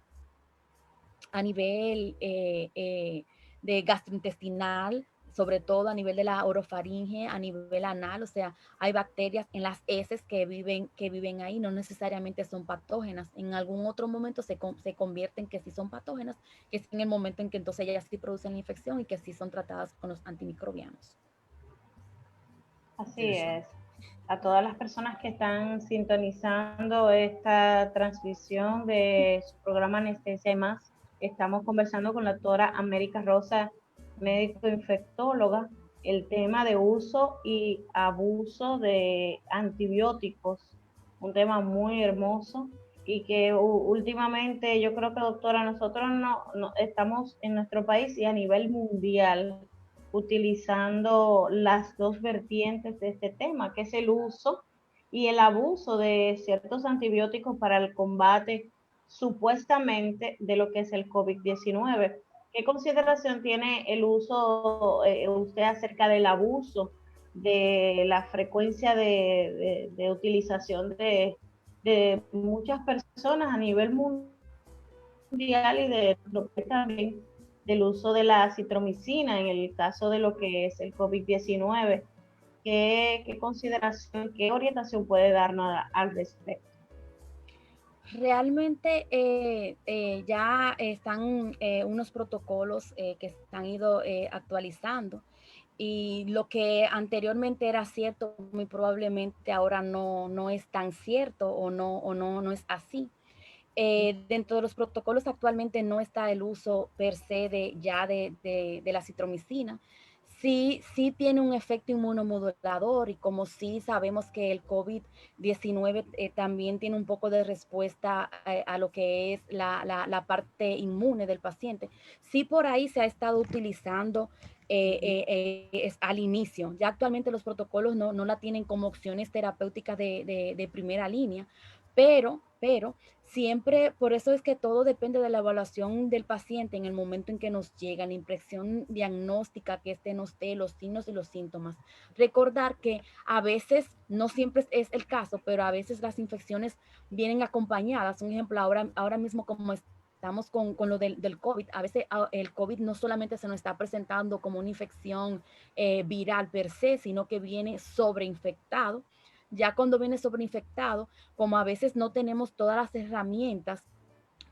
de gastrointestinal, sobre todo a nivel de la orofaringe, a nivel anal, o sea, hay bacterias en las heces que viven ahí, no necesariamente son patógenas. En algún otro momento se convierten que sí son patógenas, que es en el momento en que entonces ellas sí producen la infección y que sí son tratadas con los antimicrobianos. Así es. A todas las personas que están sintonizando esta transmisión de su programa Anestesia y más, estamos conversando con la doctora América Rosa, médico infectóloga, el tema de uso y abuso de antibióticos, un tema muy hermoso y que últimamente yo creo que, doctora, nosotros no estamos en nuestro país y a nivel mundial utilizando las dos vertientes de este tema, que es el uso y el abuso de ciertos antibióticos para el combate supuestamente de lo que es el COVID-19. ¿Qué consideración tiene el uso, usted acerca del abuso, de la frecuencia de utilización de muchas personas a nivel mundial y de lo que también del uso de la citromicina en el caso de lo que es el COVID-19? ¿qué consideración, qué orientación puede darnos al respecto? Realmente ya están unos protocolos que se han ido actualizando, y lo que anteriormente era cierto, muy probablemente ahora no es tan cierto, o no es así. Dentro de los protocolos actualmente no está el uso per se de la citromicina. Sí tiene un efecto inmunomodulador, y como sí sabemos que el COVID-19 también tiene un poco de respuesta a lo que es la parte inmune del paciente, sí por ahí se ha estado utilizando al inicio. Ya actualmente los protocolos no la tienen como opciones terapéuticas de primera línea, pero siempre, por eso es que todo depende de la evaluación del paciente en el momento en que nos llega, la impresión diagnóstica que este nos dé, los signos y los síntomas. Recordar que a veces, no siempre es el caso, pero a veces las infecciones vienen acompañadas. Un ejemplo, ahora mismo como estamos con lo del COVID, a veces el COVID no solamente se nos está presentando como una infección viral per se, sino que viene sobreinfectado. Ya cuando viene sobreinfectado, como a veces no tenemos todas las herramientas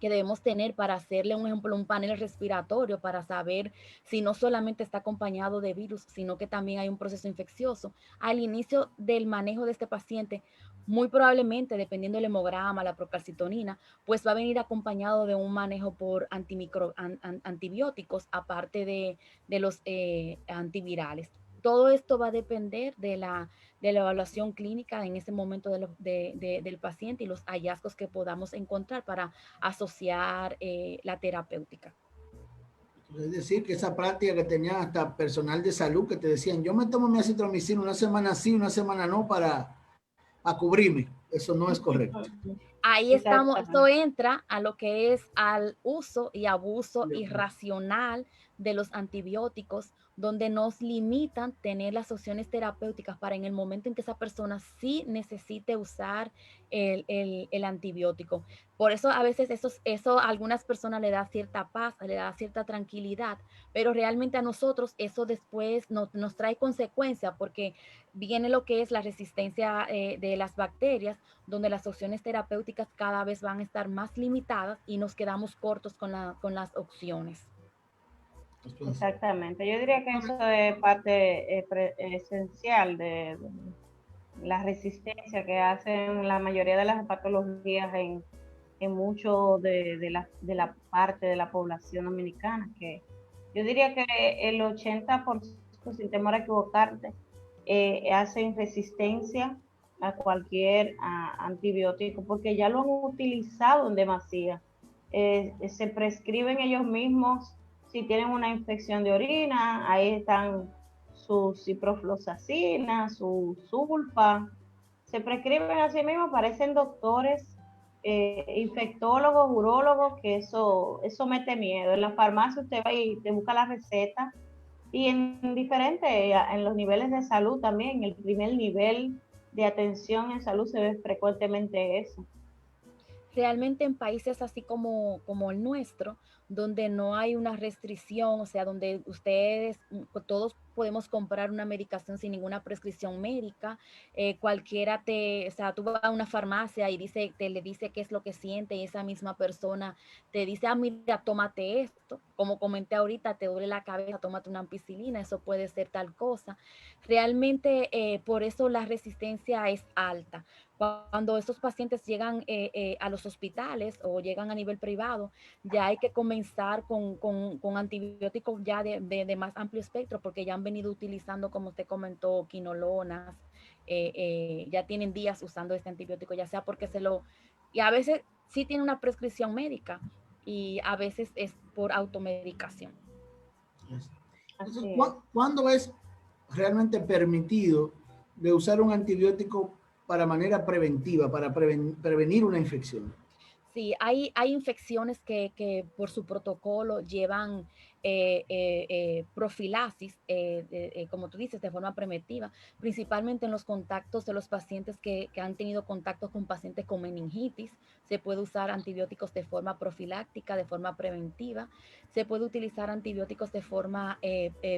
que debemos tener para hacerle, un ejemplo, un panel respiratorio para saber si no solamente está acompañado de virus, sino que también hay un proceso infeccioso. Al inicio del manejo de este paciente, muy probablemente, dependiendo del hemograma, la procalcitonina, pues va a venir acompañado de un manejo por antibióticos, aparte de los antivirales. Todo esto va a depender de la evaluación clínica en ese momento del paciente, y los hallazgos que podamos encontrar para asociar la terapéutica. Es decir, que esa práctica que tenían hasta personal de salud que te decían, yo me tomo mi acitromicina una semana sí, una semana no para cubrirme. Eso no es correcto. Ahí estamos, esto entra a lo que es al uso y abuso irracional de los antibióticos, donde nos limitan tener las opciones terapéuticas para en el momento en que esa persona sí necesite usar el antibiótico. Por eso a veces eso a algunas personas le da cierta paz, le da cierta tranquilidad, pero realmente a nosotros eso después nos trae consecuencias, porque viene lo que es la resistencia de las bacterias, donde las opciones terapéuticas cada vez van a estar más limitadas y nos quedamos cortos con las opciones. Exactamente. Yo diría que eso es parte esencial de la resistencia que hacen la mayoría de las patologías en mucho de la parte de la población dominicana, que yo diría que el 80%, sin temor a equivocarte, hacen resistencia a cualquier antibiótico, porque ya lo han utilizado en demasía. Se prescriben ellos mismos si tienen una infección de orina, ahí están su ciprofloxacina, su sulfa, se prescriben a sí mismos, parecen doctores, infectólogos, urólogos, que eso mete miedo. En la farmacia usted va y te busca la receta, y en en los niveles de salud también, en el primer nivel de atención en salud se ve frecuentemente eso. Realmente en países así como el nuestro, donde no hay una restricción, o sea, donde todos podemos comprar una medicación sin ninguna prescripción médica, cualquiera o sea, tú vas a una farmacia y le dice qué es lo que siente, y esa misma persona te dice, mira, tómate esto, como comenté ahorita, te duele la cabeza, tómate una ampicilina, eso puede ser tal cosa. Realmente por eso la resistencia es alta. Cuando estos pacientes llegan a los hospitales o llegan a nivel privado, ya hay que comenzar con antibióticos ya de más amplio espectro, porque ya han venido utilizando, como usted comentó, quinolonas, ya tienen días usando este antibiótico, ya sea porque y a veces sí tiene una prescripción médica, y a veces es por automedicación. Entonces, ¿cuándo es realmente permitido de usar un antibiótico para manera preventiva, para prevenir una infección? Sí, hay infecciones que por su protocolo llevan profilaxis, como tú dices, de forma preventiva, principalmente en los contactos de los pacientes que han tenido contacto con pacientes con meningitis. Se puede usar antibióticos de forma profiláctica, de forma preventiva. Se puede utilizar antibióticos de forma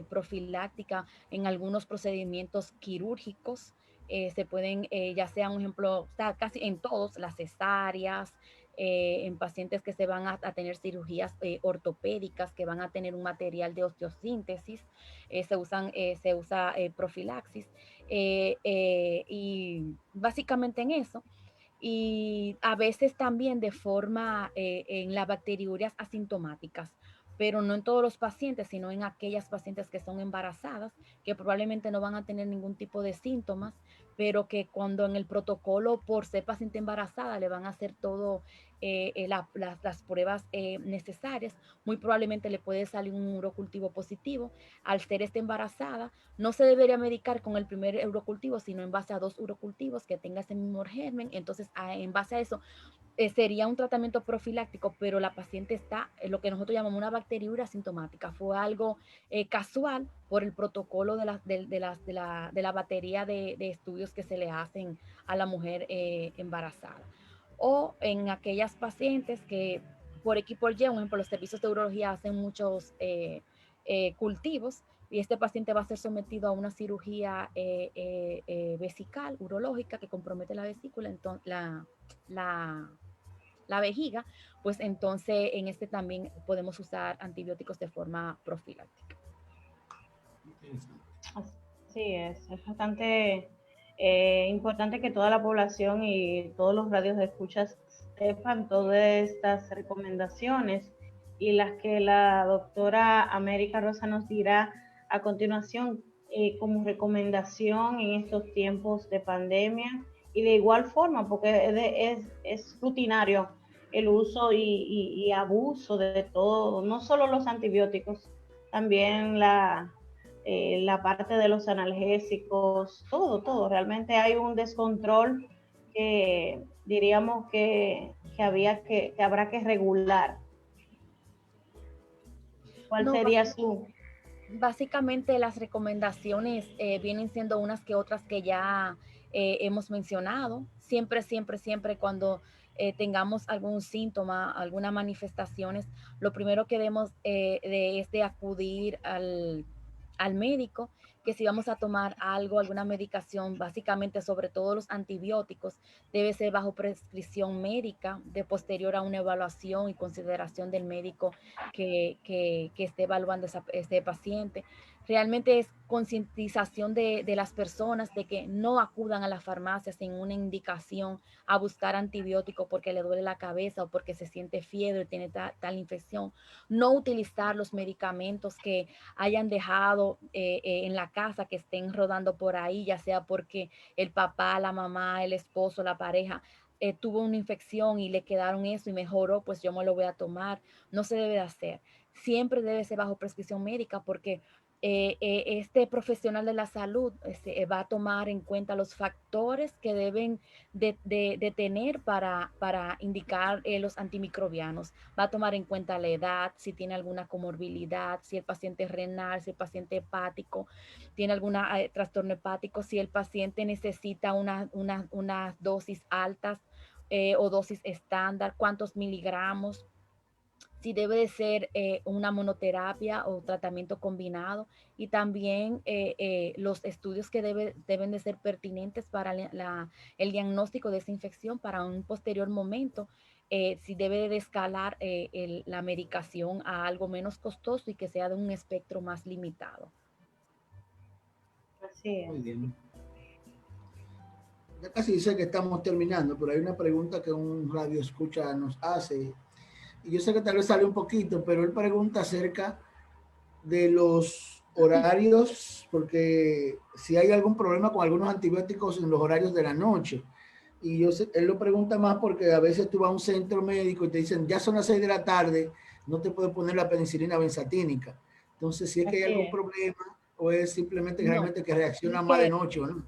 profiláctica en algunos procedimientos quirúrgicos. Se pueden, ya sea un ejemplo, está casi en todos, las cesáreas, en pacientes que se van a tener cirugías ortopédicas, que van a tener un material de osteosíntesis, se usa profilaxis, y básicamente en eso. Y a veces también de forma en las bacteriurias asintomáticas, pero no en todos los pacientes, sino en aquellas pacientes que son embarazadas, que probablemente no van a tener ningún tipo de síntomas, pero que cuando en el protocolo por ser paciente embarazada le van a hacer todo las pruebas necesarias, muy probablemente le puede salir un urocultivo positivo. Al ser embarazada, no se debería medicar con el primer urocultivo, sino en base a 2 urocultivos que tenga ese mismo germen. Entonces, en base a eso, sería un tratamiento profiláctico, pero la paciente está en lo que nosotros llamamos una bacteriuria asintomática. Fue algo casual por el protocolo de la batería de estudios que se le hacen a la mujer embarazada. O en aquellas pacientes que por X por Y, por ejemplo, los servicios de urología hacen muchos cultivos, y este paciente va a ser sometido a una cirugía vesical, urológica, que compromete la vesícula, entonces, la, la vejiga, pues entonces en este también podemos usar antibióticos de forma profiláctica. Así es bastante importante que toda la población y todos los radios de escuchas sepan todas estas recomendaciones y las que la doctora América Rosa nos dirá a continuación como recomendación en estos tiempos de pandemia, y de igual forma, porque es rutinario el uso y abuso de todo, no solo los antibióticos, también la parte de los analgésicos, todo. Realmente hay un descontrol que diríamos que habrá que regular. ¿Cuál No, sería su? básicamente las recomendaciones vienen siendo unas que otras que ya hemos mencionado. Siempre cuando tengamos algún síntoma, algunas manifestaciones, lo primero que debemos es de acudir al médico, que si vamos a tomar algo, alguna medicación, básicamente sobre todo los antibióticos, debe ser bajo prescripción médica, de posterior a una evaluación y consideración del médico que esté evaluando ese paciente. Realmente es concientización de las personas de que no acudan a la farmacia sin una indicación a buscar antibiótico porque le duele la cabeza o porque se siente fiebre, tiene tal infección. No utilizar los medicamentos que hayan dejado en la casa, que estén rodando por ahí, ya sea porque el papá, la mamá, el esposo, la pareja tuvo una infección y le quedaron eso y mejoró, pues yo me lo voy a tomar. No se debe de hacer. Siempre debe ser bajo prescripción médica, porque este profesional de la salud va a tomar en cuenta los factores que deben de tener para indicar los antimicrobianos. Va a tomar en cuenta la edad, si tiene alguna comorbilidad, si el paciente es renal, si el paciente hepático, tiene algún trastorno hepático, si el paciente necesita unas dosis altas o dosis estándar, cuántos miligramos, si debe de ser una monoterapia o tratamiento combinado, y también los estudios que deben de ser pertinentes para el diagnóstico de esa infección para un posterior momento, si debe de escalar la medicación a algo menos costoso y que sea de un espectro más limitado. Así Muy es. bien. Ya casi dice que estamos terminando, pero hay una pregunta que un radio escucha nos hace. Y yo sé que tal vez sale un poquito, pero él pregunta acerca de los horarios, porque si hay algún problema con algunos antibióticos en los horarios de la noche. Y yo sé, él lo pregunta más porque a veces tú vas a un centro médico y te dicen, ya son las 6 de la tarde, no te puedes poner la penicilina benzatínica. Entonces, si es que hay Así algún es. problema o es simplemente No, realmente que reacciona es más de que noche, ¿o no?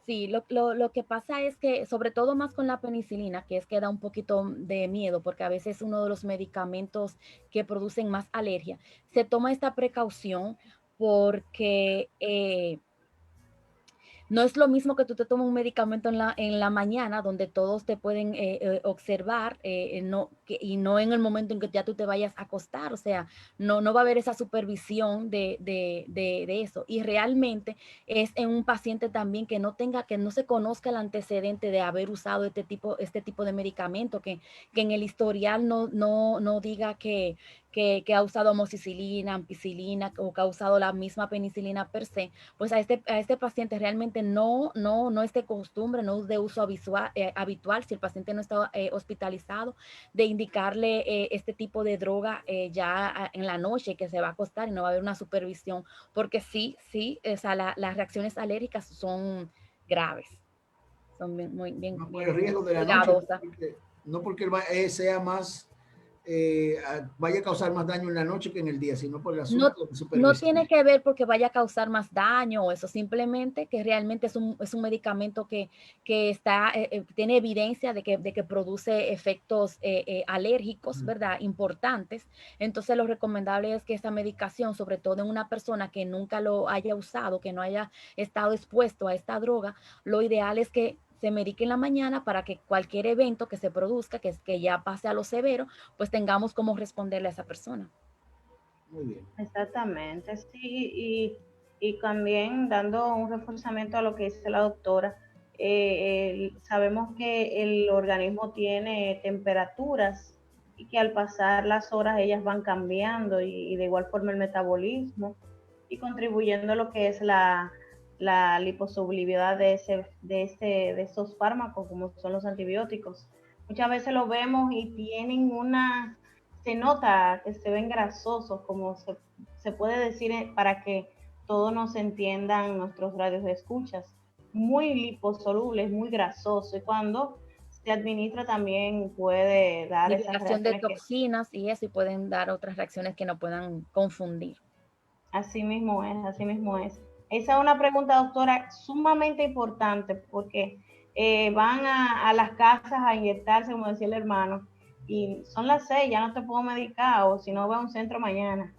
Sí, lo que pasa es que, sobre todo más con la penicilina, que es que da un poquito de miedo, porque a veces es uno de los medicamentos que producen más alergia, se toma esta precaución porque no es lo mismo que tú te tomes un medicamento en la mañana donde todos te pueden observar y no en el momento en que ya tú te vayas a acostar. O sea, no va a haber esa supervisión de eso. Y realmente es en un paciente también que no se conozca el antecedente de haber usado este tipo de medicamento, que en el historial no diga que ha usado amoxicilina, ampicilina o que ha usado la misma penicilina per se, pues a este paciente realmente no es de costumbre, no es de uso habitual, si el paciente no está hospitalizado, de indicarle este tipo de droga ya en la noche que se va a acostar y no va a haber una supervisión, porque sí, o sea, las reacciones alérgicas son graves, son No por el bien riesgo de la noche, cuidadosas. no porque sea más, vaya a causar más daño en la noche que en el día, sino por el No, asunto de no supervisión. tiene que ver porque vaya a causar más daño o eso, simplemente que realmente es un medicamento que tiene evidencia de que produce efectos alérgicos, ¿verdad? Importantes. Entonces, lo recomendable es que esta medicación, sobre todo en una persona que nunca lo haya usado, que no haya estado expuesto a esta droga, lo ideal es que se medique en la mañana para que cualquier evento que se produzca, que ya pase a lo severo, pues tengamos cómo responderle a esa persona. Muy bien. Exactamente, sí, y también dando un reforzamiento a lo que dice la doctora, sabemos que el organismo tiene temperaturas y que al pasar las horas ellas van cambiando y de igual forma el metabolismo y contribuyendo a lo que es la liposolubilidad de esos fármacos como son los antibióticos. Muchas veces lo vemos y tienen se nota que se ven grasosos, como se puede decir para que todos nos entiendan nuestros radios de escuchas, muy liposolubles, muy grasoso, y cuando se administra también puede dar esas Liberación de reacciones que toxinas y eso, y pueden dar otras reacciones que no puedan confundir. así mismo es, así mismo es. Esa es una pregunta, doctora, sumamente importante porque van a las casas a inyectarse, como decía el hermano, y son las 6, ya no te puedo medicar, o si no, voy a un centro mañana.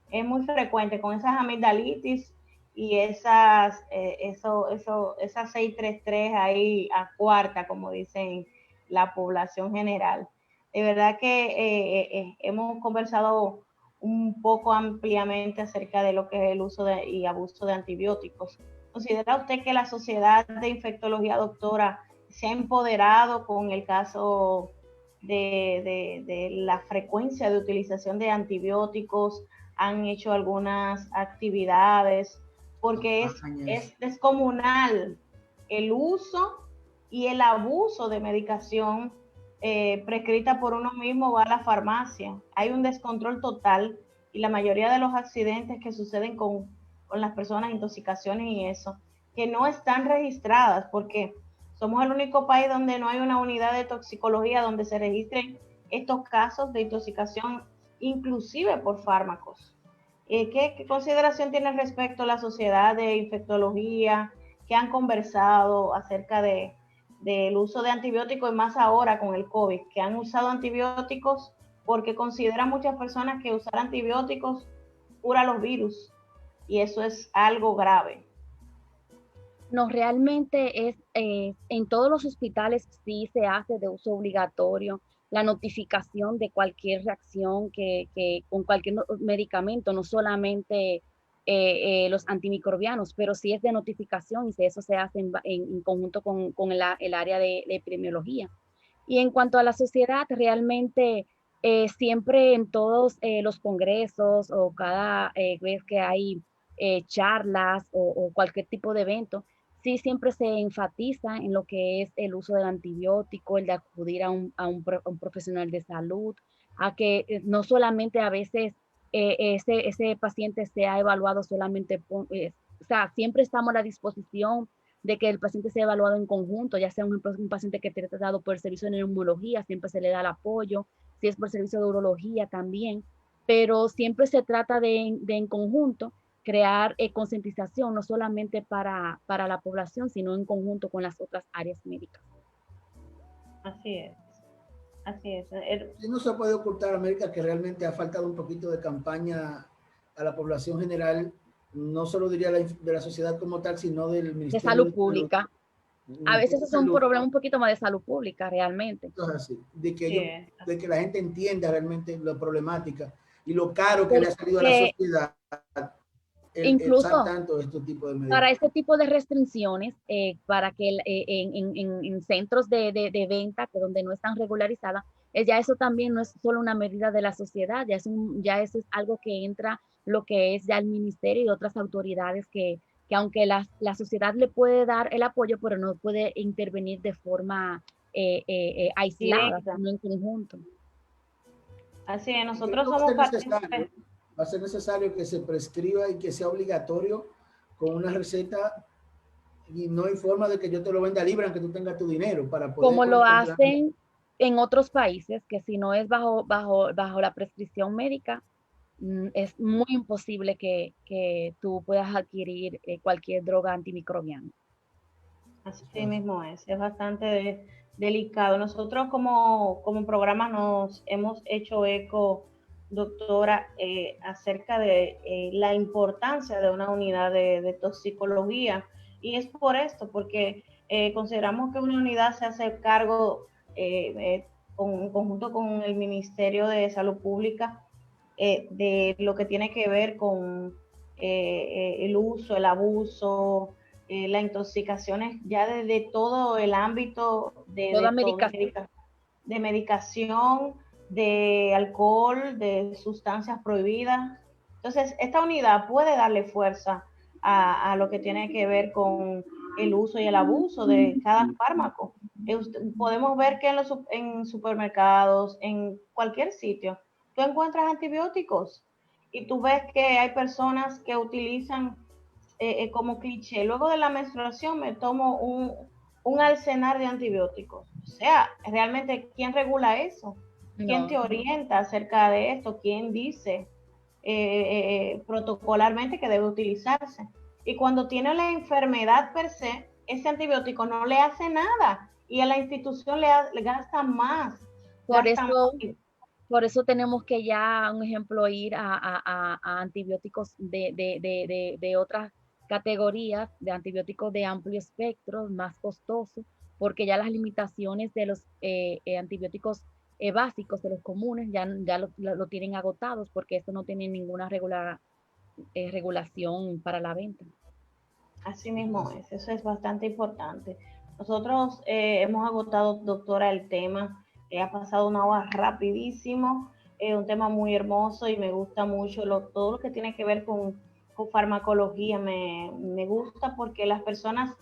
Es muy frecuente con esas amigdalitis y esas 633 ahí a cuarta, como dicen la población general. De verdad que hemos conversado un poco ampliamente acerca de lo que es el uso y abuso de antibióticos. ¿Considera usted que la sociedad de infectología, doctora, se ha empoderado con el caso de la frecuencia de utilización de antibióticos? ¿Han hecho algunas actividades? Porque es descomunal el uso y el abuso de medicación prescrita por uno mismo, va a la farmacia. Hay un descontrol total y la mayoría de los accidentes que suceden con las personas, intoxicaciones y eso, que no están registradas porque somos el único país donde no hay una unidad de toxicología donde se registren estos casos de intoxicación, inclusive por fármacos. ¿Qué consideración tiene respecto a la sociedad de infectología que han conversado acerca del uso de antibióticos y más ahora con el COVID, que han usado antibióticos porque consideran muchas personas que usar antibióticos cura los virus y eso es algo grave? No, realmente en todos los hospitales sí se hace de uso obligatorio la notificación de cualquier reacción con cualquier medicamento, no solamente los antimicrobianos, pero sí es de notificación y eso se hace en conjunto con el área de epidemiología. Y en cuanto a la sociedad, realmente siempre en todos los congresos o cada vez que hay charlas o cualquier tipo de evento, sí siempre se enfatiza en lo que es el uso del antibiótico, el de acudir a un profesional de salud, a que no solamente a veces ese paciente sea evaluado solamente, o sea, siempre estamos a la disposición de que el paciente sea evaluado en conjunto, ya sea un paciente que esté tratado por el servicio de neumología, siempre se le da el apoyo, si es por el servicio de urología también, pero siempre se trata de en conjunto crear concientización, no solamente para la población, sino en conjunto con las otras áreas médicas. Así es, así es. Sí, no se puede ocultar, América, que realmente ha faltado un poquito de campaña a la población general, no solo diría de la sociedad como tal, sino del De Ministerio salud de Salud. pública. A veces es un problema un poquito más de salud pública, realmente. Así, de que, Sí, de que la gente entienda realmente la problemática y lo caro que le ha salido a la Porque sociedad el usar incluso tanto este tipo de para medidas. este tipo de restricciones, para que en centros de venta, que donde no están regularizadas, ya eso también no es solo una medida de la sociedad, ya eso es algo que entra lo que es ya el ministerio y otras autoridades que aunque la sociedad le puede dar el apoyo, pero no puede intervenir de forma aislada, directa. sino en conjunto. Así es, Esto nosotros va a somos ser necesario, partícipes. va a ser necesario que se prescriba y que sea obligatorio con una receta, y no hay forma de que yo te lo venda libre aunque tú tengas tu dinero para poder Como lo comprar. hacen en otros países, que si no es bajo la prescripción médica, es muy imposible que tú puedas adquirir cualquier droga antimicrobiana. Así mismo es bastante delicado. Nosotros como programa nos hemos hecho eco, doctora, acerca de la importancia de una unidad de toxicología. Y es por esto, porque consideramos que una unidad se hace cargo en conjunto con el Ministerio de Salud Pública de lo que tiene que ver con el uso, el abuso, las intoxicaciones ya de todo el ámbito Toda medicación. de medicación, de alcohol, de sustancias prohibidas. Entonces, esta unidad puede darle fuerza a lo que tiene que ver con el uso y el abuso de cada fármaco. Podemos ver que en supermercados, en cualquier sitio, tú encuentras antibióticos y tú ves que hay personas que utilizan como cliché, luego de la menstruación me tomo un arsenal de antibióticos. O sea, realmente, ¿quién regula eso? ¿Quién te No, orienta acerca de esto? ¿Quién dice protocolarmente que debe utilizarse? Y cuando tiene la enfermedad per se, ese antibiótico no le hace nada y a la institución le gasta más. por Gasta más. eso, por eso tenemos que ya, un ejemplo, ir a antibióticos de otras categorías, de antibióticos de amplio espectro, más costosos, porque ya las limitaciones de los antibióticos básicos, de los comunes, ya lo tienen agotados, porque esto no tiene ninguna regulación para la venta. Así mismo es, eso es bastante importante. Nosotros hemos agotado, doctora, el tema, ha pasado una hora rapidísimo, un tema muy hermoso y me gusta mucho todo lo que tiene que ver con farmacología, me gusta porque las personas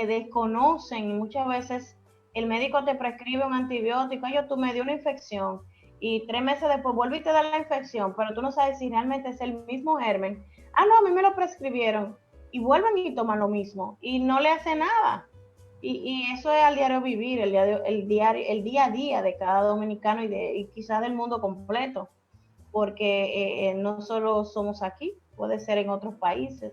desconocen y muchas veces el médico te prescribe un antibiótico, yo tú me dio una infección y 3 meses después vuelve y te da la infección, pero tú no sabes si realmente es el mismo germen. Ah, no, a mí me lo prescribieron y vuelven y toman lo mismo y no le hace nada. Y eso es al diario vivir, el día a día de cada dominicano y quizás del mundo completo, porque no solo somos aquí, puede ser en otros países,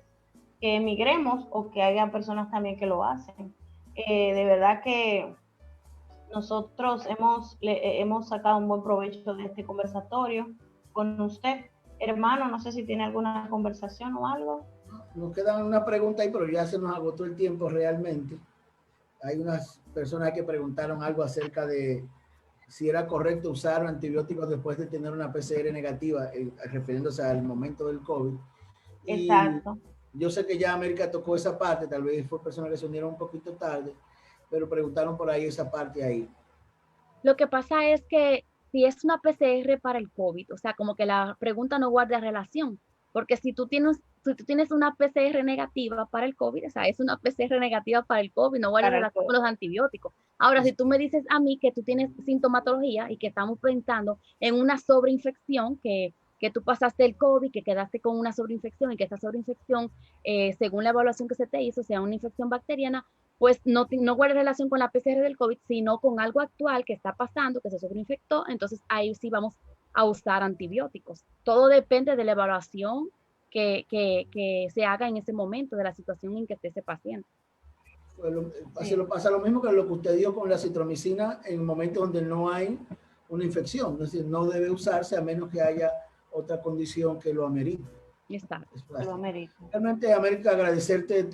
que emigremos o que haya personas también que lo hacen. De verdad que nosotros hemos sacado un buen provecho de este conversatorio con usted. Hermano, no sé si tiene alguna conversación o algo. Nos queda una pregunta ahí, pero ya se nos agotó el tiempo realmente. Hay unas personas que preguntaron algo acerca de si era correcto usar antibióticos después de tener una PCR negativa, refiriéndose al momento del COVID. Exacto. Y yo sé que ya América tocó esa parte, tal vez fue personas que se unieron un poquito tarde, pero preguntaron por ahí esa parte ahí. Lo que pasa es que si es una PCR para el COVID, o sea, como que la pregunta no guarda relación, porque si tú tienes una PCR negativa para el COVID, o sea, es una PCR negativa para el COVID, no guarda relación con los antibióticos. Ahora, si tú me dices a mí que tú tienes sintomatología y que estamos pensando en una sobreinfección, que tú pasaste el COVID, que quedaste con una sobreinfección y que esa sobreinfección, según la evaluación que se te hizo, sea una infección bacteriana, pues no guarda relación con la PCR del COVID, sino con algo actual que está pasando, que se sobreinfectó, entonces ahí sí vamos a usar antibióticos. Todo depende de la evaluación que se haga en ese momento de la situación en que esté ese paciente. Pasa lo mismo que lo que usted dio con la citromicina en momentos donde no hay una infección, es decir, no debe usarse a menos que haya otra condición que lo amerite. Lo amerita. Realmente, América, agradecerte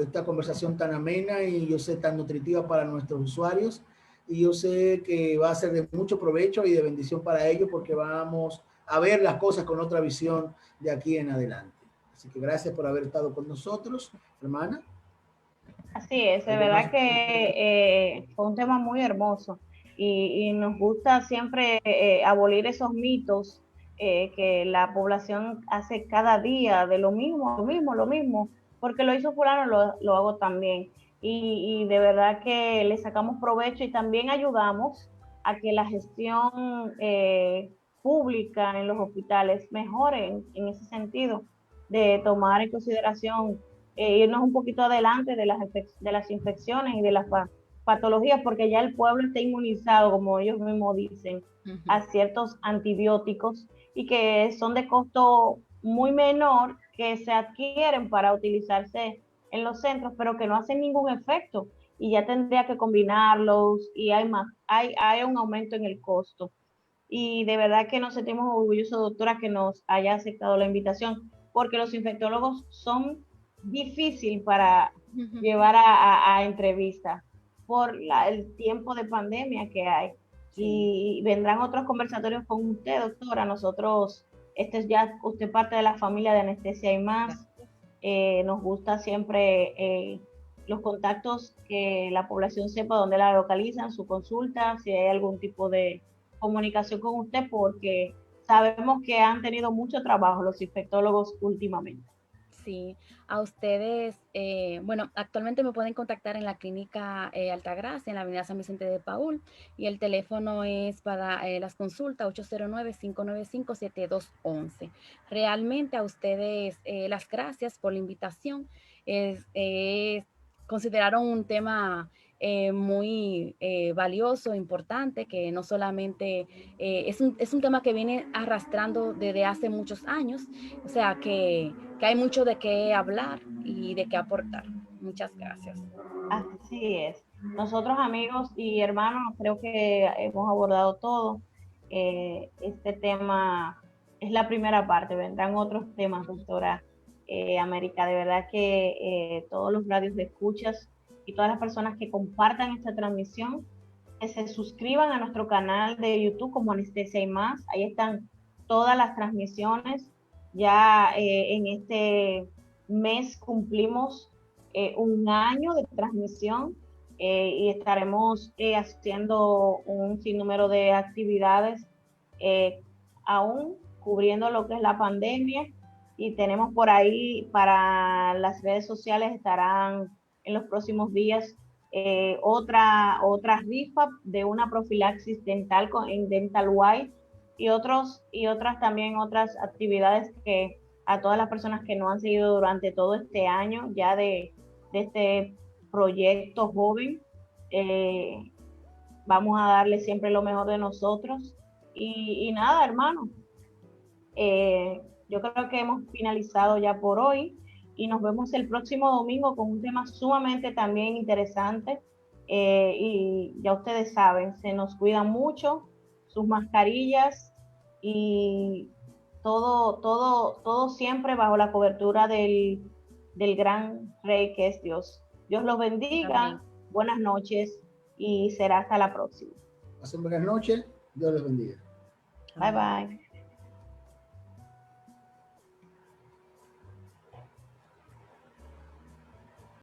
esta conversación tan amena y yo sé tan nutritiva para nuestros usuarios, y yo sé que va a ser de mucho provecho y de bendición para ellos, porque vamos a ver las cosas con otra visión de aquí en adelante. Así que gracias por haber estado con nosotros, hermana. Así es, de verdad que fue un tema muy hermoso y nos gusta siempre abolir esos mitos que la población hace cada día de lo mismo, porque lo hizo fulano, lo hago también. Y de verdad que le sacamos provecho y también ayudamos a que la gestión pública en los hospitales mejore en ese sentido, de tomar en consideración irnos un poquito adelante de las infecciones y de las patologías, porque ya el pueblo está inmunizado, como ellos mismos dicen, a ciertos antibióticos y que son de costo muy menor, que se adquieren para utilizarse en los centros, pero que no hacen ningún efecto y ya tendría que combinarlos y hay un aumento en el costo. Y de verdad que nos sentimos orgullosos, doctora, que nos haya aceptado la invitación, porque los infectólogos son difícil para llevar a entrevista por el tiempo de pandemia que hay. Sí. Y vendrán otros conversatorios con usted, doctora. Nosotros, este es ya usted parte de la familia de Anestesia y Más. Nos gusta siempre los contactos, que la población sepa dónde la localizan, su consulta, si hay algún tipo de comunicación con usted, porque sabemos que han tenido mucho trabajo los infectólogos últimamente. Sí, a ustedes, bueno, actualmente me pueden contactar en la clínica Altagracia, en la avenida San Vicente de Paúl, y el teléfono es para las consultas 809-595-7211. Realmente a ustedes las gracias por la invitación. Consideraron un tema muy valioso, importante, que no solamente es un tema que viene arrastrando desde hace muchos años, o sea que hay mucho de qué hablar y de qué aportar. Muchas gracias. Así es. Nosotros, amigos y hermanos, creo que hemos abordado todo. Este tema es la primera parte, vendrán otros temas, doctora América. De verdad que todos los radios de escuchas y todas las personas que compartan esta transmisión, que se suscriban a nuestro canal de YouTube como Anestesia y Más. Ahí están todas las transmisiones. Ya en este mes cumplimos un año de transmisión y estaremos haciendo un sinnúmero de actividades aún cubriendo lo que es la pandemia, y tenemos por ahí para las redes sociales, estarán en los próximos días otra rifa de una profilaxis dental en Dental White y otras actividades que a todas las personas que nos han seguido durante todo este año ya de este proyecto joven, vamos a darle siempre lo mejor de nosotros y nada, hermano, yo creo que hemos finalizado ya por hoy y nos vemos el próximo domingo con un tema sumamente también interesante, y ya ustedes saben, se nos cuidan mucho, sus mascarillas y todo siempre bajo la cobertura del gran Rey que es Dios. Dios los bendiga. Amén. Buenas noches y será hasta la próxima. Pasen buenas noches. Dios los bendiga. Bye bye.